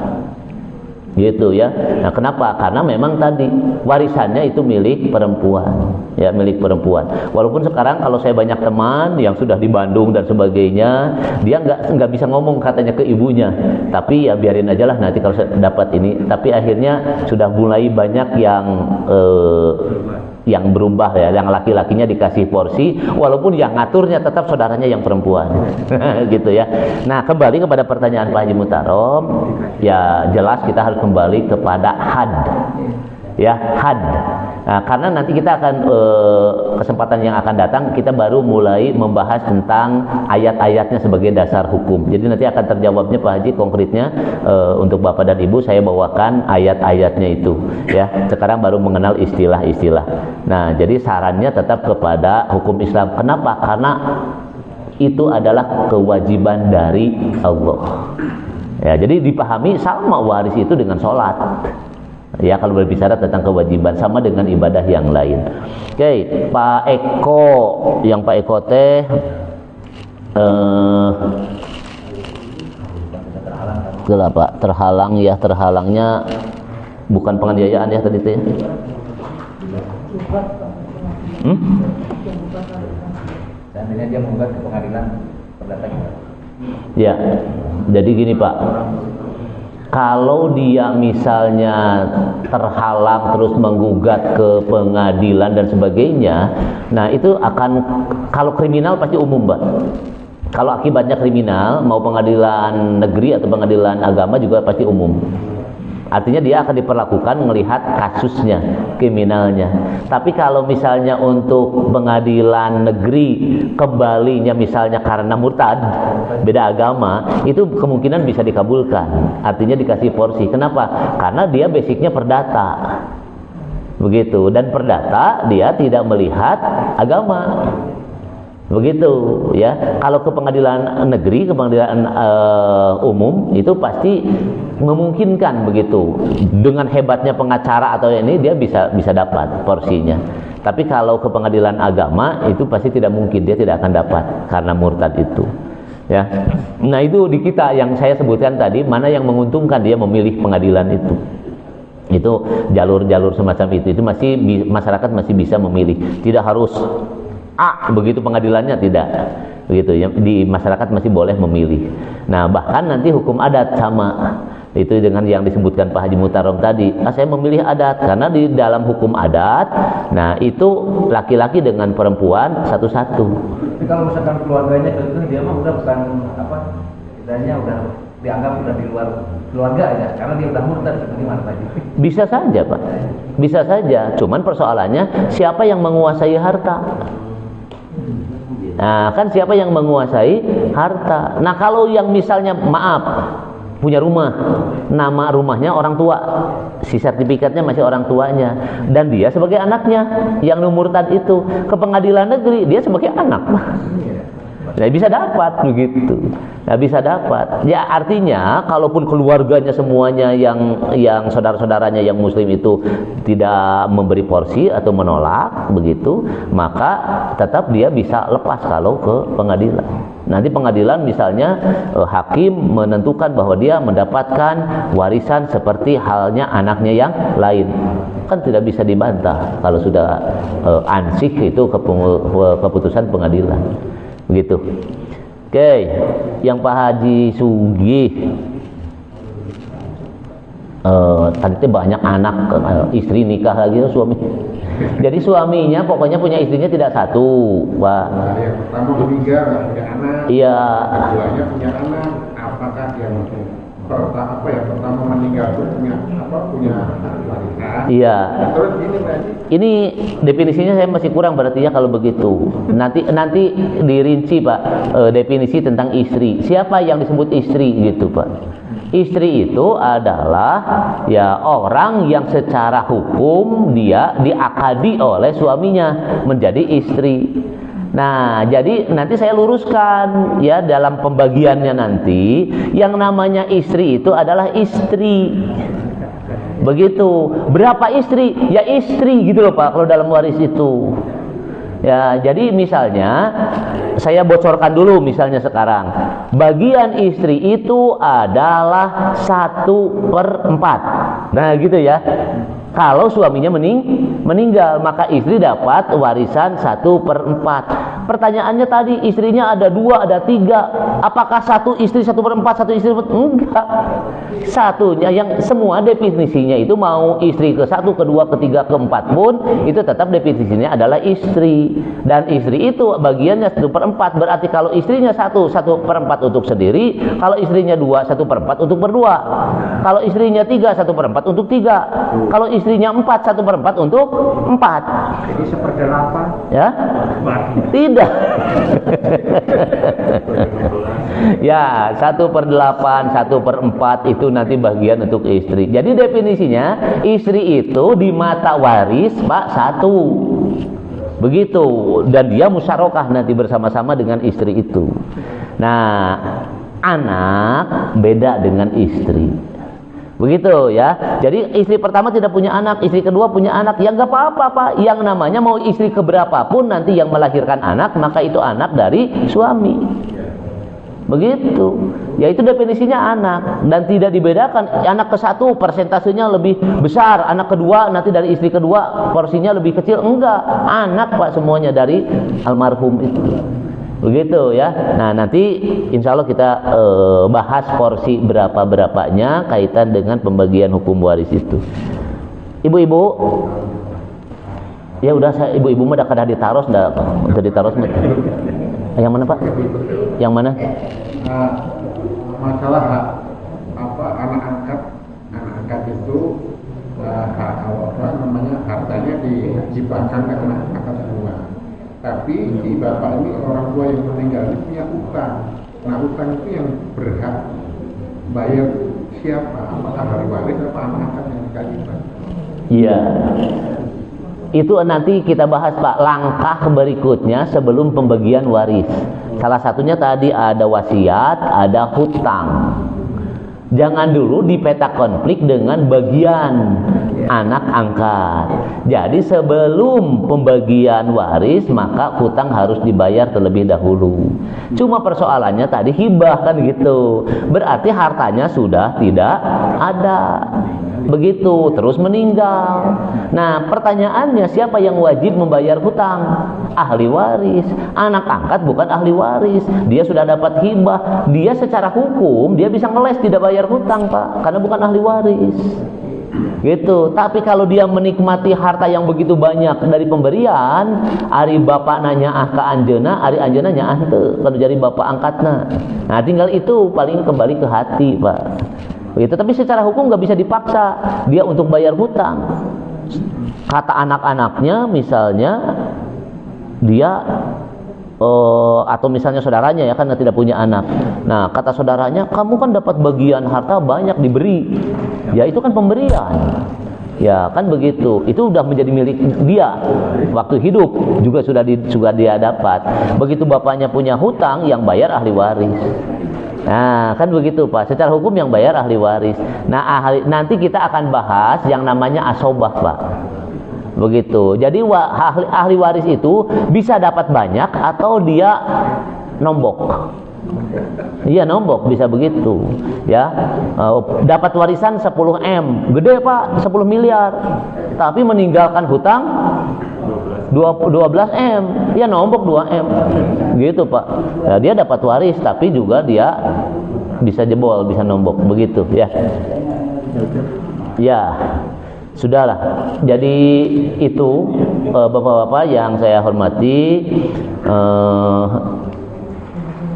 Gitu ya. Nah, kenapa? Karena memang tadi warisannya itu milik perempuan, ya, milik perempuan. Walaupun sekarang kalau saya banyak teman yang sudah di Bandung dan sebagainya, dia nggak bisa ngomong katanya ke ibunya. Tapi ya biarin aja lah nanti kalau saya dapat ini. Tapi akhirnya sudah mulai banyak yang berubah ya, yang laki-lakinya dikasih porsi, walaupun yang ngaturnya tetap saudaranya yang perempuan. Gitu ya. Nah, kembali kepada pertanyaan Pak Haji Mutarrom, ya jelas kita harus kembali kepada had. Ya, had. Nah, karena nanti kita akan kesempatan yang akan datang kita baru mulai membahas tentang ayat-ayatnya sebagai dasar hukum. Jadi nanti akan terjawabnya Pak Haji konkretnya untuk Bapak dan Ibu saya bawakan ayat-ayatnya itu ya. Sekarang baru mengenal istilah-istilah. Nah, jadi sarannya tetap kepada hukum Islam. Kenapa? Karena itu adalah kewajiban dari Allah. Ya, jadi dipahami sama waris itu dengan sholat. Ya, kalau berbicara tentang kewajiban sama dengan ibadah yang lain. Oke, Pak Eko, yang Pak Eko teh Pak terhalang ya, terhalangnya bukan penganiayaan ya tadi teh. Seandainya dia menggugat ke pengadilan perdata. Ya, jadi gini Pak. Kalau dia misalnya terhalang terus menggugat ke pengadilan dan sebagainya, nah itu akan, kalau kriminal pasti umum Mbak. Kalau akibatnya kriminal, mau pengadilan negeri atau pengadilan agama juga pasti umum. Artinya dia akan diperlakukan melihat kasusnya, kriminalnya. Tapi kalau misalnya untuk pengadilan negeri kembalinya misalnya karena murtad, beda agama, itu kemungkinan bisa dikabulkan. Artinya dikasih porsi. Kenapa? Karena dia basicnya perdata. Begitu. Dan perdata dia tidak melihat agama. Begitu ya. Kalau ke pengadilan negeri, ke pengadilan umum itu pasti memungkinkan begitu. Dengan hebatnya pengacara atau ini dia bisa dapat porsinya. Tapi kalau ke pengadilan agama itu pasti tidak mungkin, dia tidak akan dapat karena murtad itu. Ya. Nah, itu di kita yang saya sebutkan tadi, mana yang menguntungkan dia memilih pengadilan itu. Itu jalur-jalur semacam itu masih masyarakat masih bisa memilih. Tidak harus begitu pengadilannya, tidak begitu ya, di masyarakat masih boleh memilih. Nah, bahkan nanti hukum adat sama itu dengan yang disebutkan Pak Haji Mutarrom tadi. Saya memilih adat karena di dalam hukum adat, nah itu laki-laki dengan perempuan satu-satu. Tapi kalau misalkan keluarganya itu dia mah udah bukan apa, istilahnya udah dianggap sudah di luar keluarga ya, karena dia udah murtad, gimana Pak Haji? Bisa saja Pak, bisa saja. Cuman persoalannya siapa yang menguasai harta? Nah kan siapa yang menguasai harta? Nah kalau yang misalnya maaf punya rumah, nama rumahnya orang tua, si sertifikatnya masih orang tuanya, dan dia sebagai anaknya yang murtad itu ke pengadilan negeri, dia sebagai anak, nah bisa dapat begitu, nah bisa dapat. Ya artinya kalaupun keluarganya semuanya yang saudara-saudaranya yang muslim itu tidak memberi porsi atau menolak begitu, maka tetap dia bisa lepas kalau ke pengadilan. Nanti pengadilan misalnya hakim menentukan bahwa dia mendapatkan warisan seperti halnya anaknya yang lain, kan tidak bisa dibantah kalau sudah ansih itu keputusan pengadilan begitu. Oke, yang Pak Haji Sugih tadi itu banyak anak, istri nikah lagi suami. Jadi suaminya pokoknya punya istrinya tidak satu, Pak. Nah, yang pertama meninggal nggak punya anak. Iya. Keduanya punya anak. Apakah yang pertama meninggal itu punya warisan? Iya. Terus gini Pak Haji. Ini definisinya saya masih kurang berarti ya kalau begitu. Nanti dirinci Pak, definisi tentang istri. Siapa yang disebut istri gitu Pak? Istri itu adalah ya orang yang secara hukum dia diakadi oleh suaminya menjadi istri. Nah, jadi nanti saya luruskan ya dalam pembagiannya nanti, yang namanya istri itu adalah istri. Begitu. Berapa istri? Ya istri gitu loh Pak kalau dalam waris itu. Ya, jadi misalnya saya bocorkan dulu misalnya sekarang. Bagian istri itu adalah 1/4. Nah, gitu ya. Kalau suaminya meninggal, maka istri dapat warisan 1/4. Pertanyaannya tadi, istrinya ada 2, ada 3. Apakah satu istri 1/4, satu istri? Enggak. Satunya, yang semua definisinya itu mau istri ke-1, ke-2, ke-3, ke-4 pun itu tetap definisinya adalah istri. Dan istri itu bagiannya 1/4. Berarti kalau istrinya 1/4 untuk sendiri, kalau istrinya 2, 1/4 untuk berdua. Kalau istrinya 3, 1/4 untuk 3. Kalau istrinya 4, 1/4 untuk 4. Jadi 1/8. Ya? Tidak. Ya, 1/8, 1/4 itu nanti bagian untuk istri. Jadi definisinya istri itu di mata waris Pak 1. Begitu, dan dia musyarakah nanti bersama-sama dengan istri itu. Nah, anak beda dengan istri. Begitu ya. Jadi istri pertama tidak punya anak, istri kedua punya anak, ya nggak apa-apa Pak. Yang namanya mau istri keberapapun nanti yang melahirkan anak, maka itu anak dari suami. Begitu. Ya itu definisinya anak, dan tidak dibedakan anak ke-1 persentasenya lebih besar, anak kedua nanti dari istri kedua porsinya lebih kecil. Enggak, anak Pak semuanya dari almarhum itu. Begitu ya. Nah nanti insya Allah kita bahas porsi berapa-berapanya kaitan dengan pembagian hukum waris itu. Ibu-ibu, ya udah saya ibu-ibu mah udah ditaros, udah ditaros. Yang mana Pak? Yang mana? Masalah anak angkat itu hartanya dibangkan ke anak angkat semua. Tapi si bapak ini orang tua yang meninggal ini punya utang. Nah utang itu yang berhak bayar siapa? Apakah ahli waris atau anak angkat yang dikasihkan? Iya. Itu nanti kita bahas Pak, langkah berikutnya sebelum pembagian waris. Salah satunya tadi ada wasiat, ada hutang. Jangan dulu dipeta konflik dengan bagian anak angkat. Jadi sebelum pembagian waris maka hutang harus dibayar terlebih dahulu. Cuma persoalannya tadi hibah kan gitu. Berarti hartanya sudah tidak ada. Begitu, terus meninggal. Nah pertanyaannya, siapa yang wajib membayar hutang? Ahli waris. Anak angkat bukan ahli waris. Dia sudah dapat hibah. Dia secara hukum dia bisa ngeles tidak bayar hutang Pak, karena bukan ahli waris. Gitu. Tapi kalau dia menikmati harta yang begitu banyak dari pemberian, ari bapak nanya ke anjeuna, ari anjeuna nya teu kalau jadi bapak angkatna. Nah, tinggal itu paling kembali ke hati, Pak. Begitu. Tapi secara hukum nggak bisa dipaksa dia untuk bayar hutang. Kata anak-anaknya misalnya dia atau misalnya saudaranya ya, karena tidak punya anak. Nah, kata saudaranya, kamu kan dapat bagian harta banyak diberi. Ya, itu kan pemberian. Ya, kan begitu. Itu udah menjadi milik dia. Waktu hidup juga sudah dia dapat. Begitu bapaknya punya hutang, yang bayar ahli waris. Nah, kan begitu, Pak. Secara hukum yang bayar ahli waris. Nah, nanti kita akan bahas yang namanya asobah, Pak. Begitu. Jadi ahli waris itu bisa dapat banyak atau dia nombok. Iya, nombok, bisa begitu. Ya. Dapat warisan 10 M. Gede, Pak, 10 miliar. Tapi meninggalkan hutang 12 M. Ya, nombok 2 M. Gitu, Pak. Ya, dia dapat waris tapi juga dia bisa jebol, bisa nombok, begitu, ya. Ya. Sudahlah. Jadi itu bapak-bapak yang saya hormati,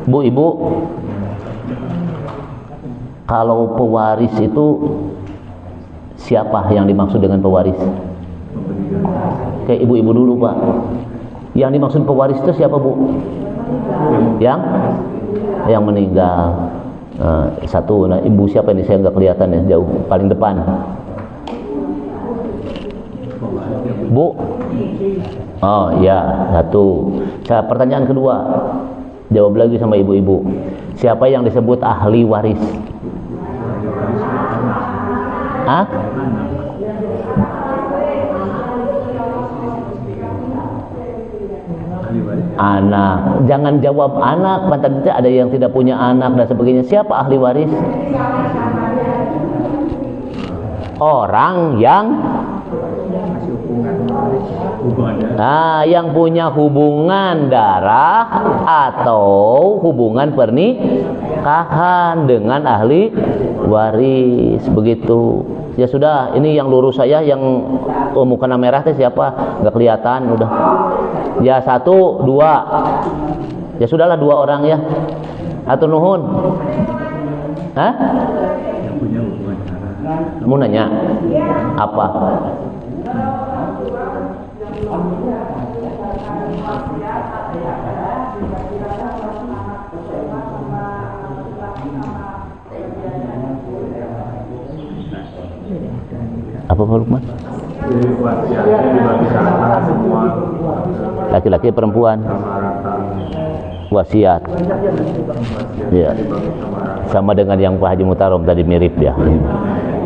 Bu, Ibu, kalau pewaris itu siapa yang dimaksud dengan pewaris? Kayak ibu-ibu dulu, Pak. Yang dimaksud pewaris itu siapa, Bu? Yang meninggal. Satu. Nah, ibu siapa ini? Saya nggak kelihatan ya, jauh paling depan. Bu? Oh ya, satu. Pertanyaan kedua, jawab lagi sama ibu-ibu. Siapa yang disebut ahli waris? Hah? Anak. Jangan jawab anak, pantas ada yang tidak punya anak dan sebagainya. Siapa ahli waris? Orang yang yang punya hubungan darah atau hubungan pernikahan dengan ahli waris, begitu. Ya sudah, ini yang lurus saya, yang mukena merah teh siapa? Nggak kelihatan udah. Ya, 1, 2. Ya sudahlah, 2 orang ya. Atur nuhun. Hah? Yang punya hubungan darah. Mau nanya? Apa? Apa Pak Lukman? Laki-laki perempuan wasiat. Ya. Sama dengan yang Pak Haji Mutarom tadi, mirip ya.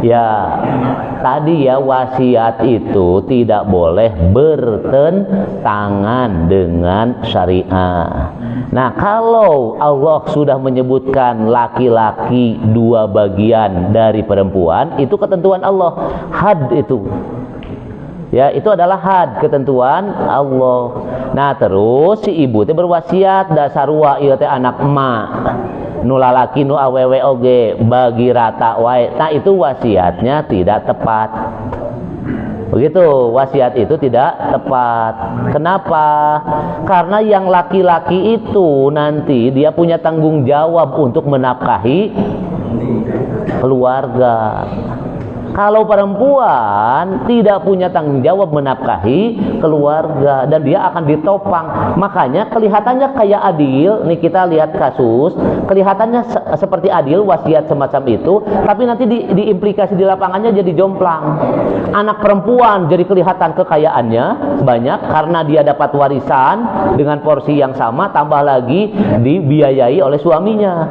Ya, tadi ya, wasiat itu tidak boleh bertentangan dengan syariah. Nah, kalau Allah sudah menyebutkan laki-laki 2 bagian dari perempuan, itu ketentuan Allah. Had itu. Ya, itu adalah had, ketentuan Allah. Nah, terus si ibu teh berwasiat, dasarua ieu teh anak emak. Nu lalaki nu awewe oge bagi rata wae. Nah, itu wasiatnya tidak tepat. Begitu, wasiat itu tidak tepat. Kenapa? Karena yang laki-laki itu nanti dia punya tanggung jawab untuk menafkahi keluarga. Kalau perempuan tidak punya tanggung jawab menafkahi keluarga dan dia akan ditopang, makanya kelihatannya kayak adil. Nih kita lihat kasus, kelihatannya seperti adil wasiat semacam itu, tapi nanti diimplikasi di lapangannya jadi jomplang. Anak perempuan jadi kelihatan kekayaannya banyak karena dia dapat warisan dengan porsi yang sama, tambah lagi dibiayai oleh suaminya.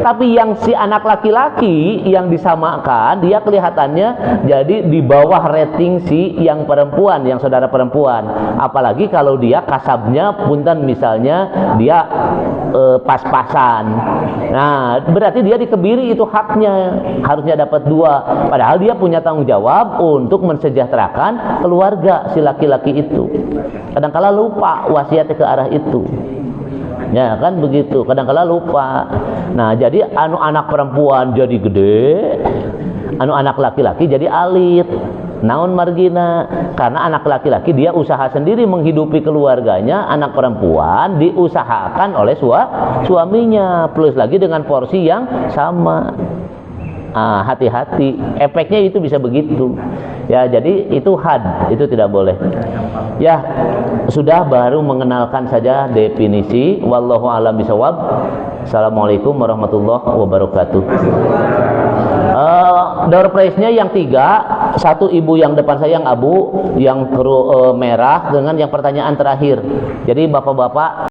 Tapi yang si anak laki-laki yang disamakan, dia kelihatannya jadi di bawah rating si yang perempuan, yang saudara perempuan. Apalagi kalau dia kasabnya punten misalnya dia pas-pasan. Nah, berarti dia dikebiri, itu haknya, harusnya dapat 2. Padahal dia punya tanggung jawab untuk mensejahterakan keluarga si laki-laki itu. Kadang-kala lupa wasiatnya ke arah itu. Ya kan begitu, kadang-kala lupa. Nah, jadi anak perempuan jadi gede, anak laki-laki jadi alit. Naon margina? Karena anak laki-laki dia usaha sendiri menghidupi keluarganya, anak perempuan diusahakan oleh suaminya, plus lagi dengan porsi yang sama. Hati-hati, efeknya itu bisa begitu. Ya, jadi itu had, itu tidak boleh. Ya, sudah baru mengenalkan saja definisi. Wallahu a'lam bishawab. Assalamualaikum warahmatullahi wabarakatuh. Door prize-nya yang 3, satu ibu yang depan saya yang abu, yang merah dengan yang pertanyaan terakhir. Jadi bapak-bapak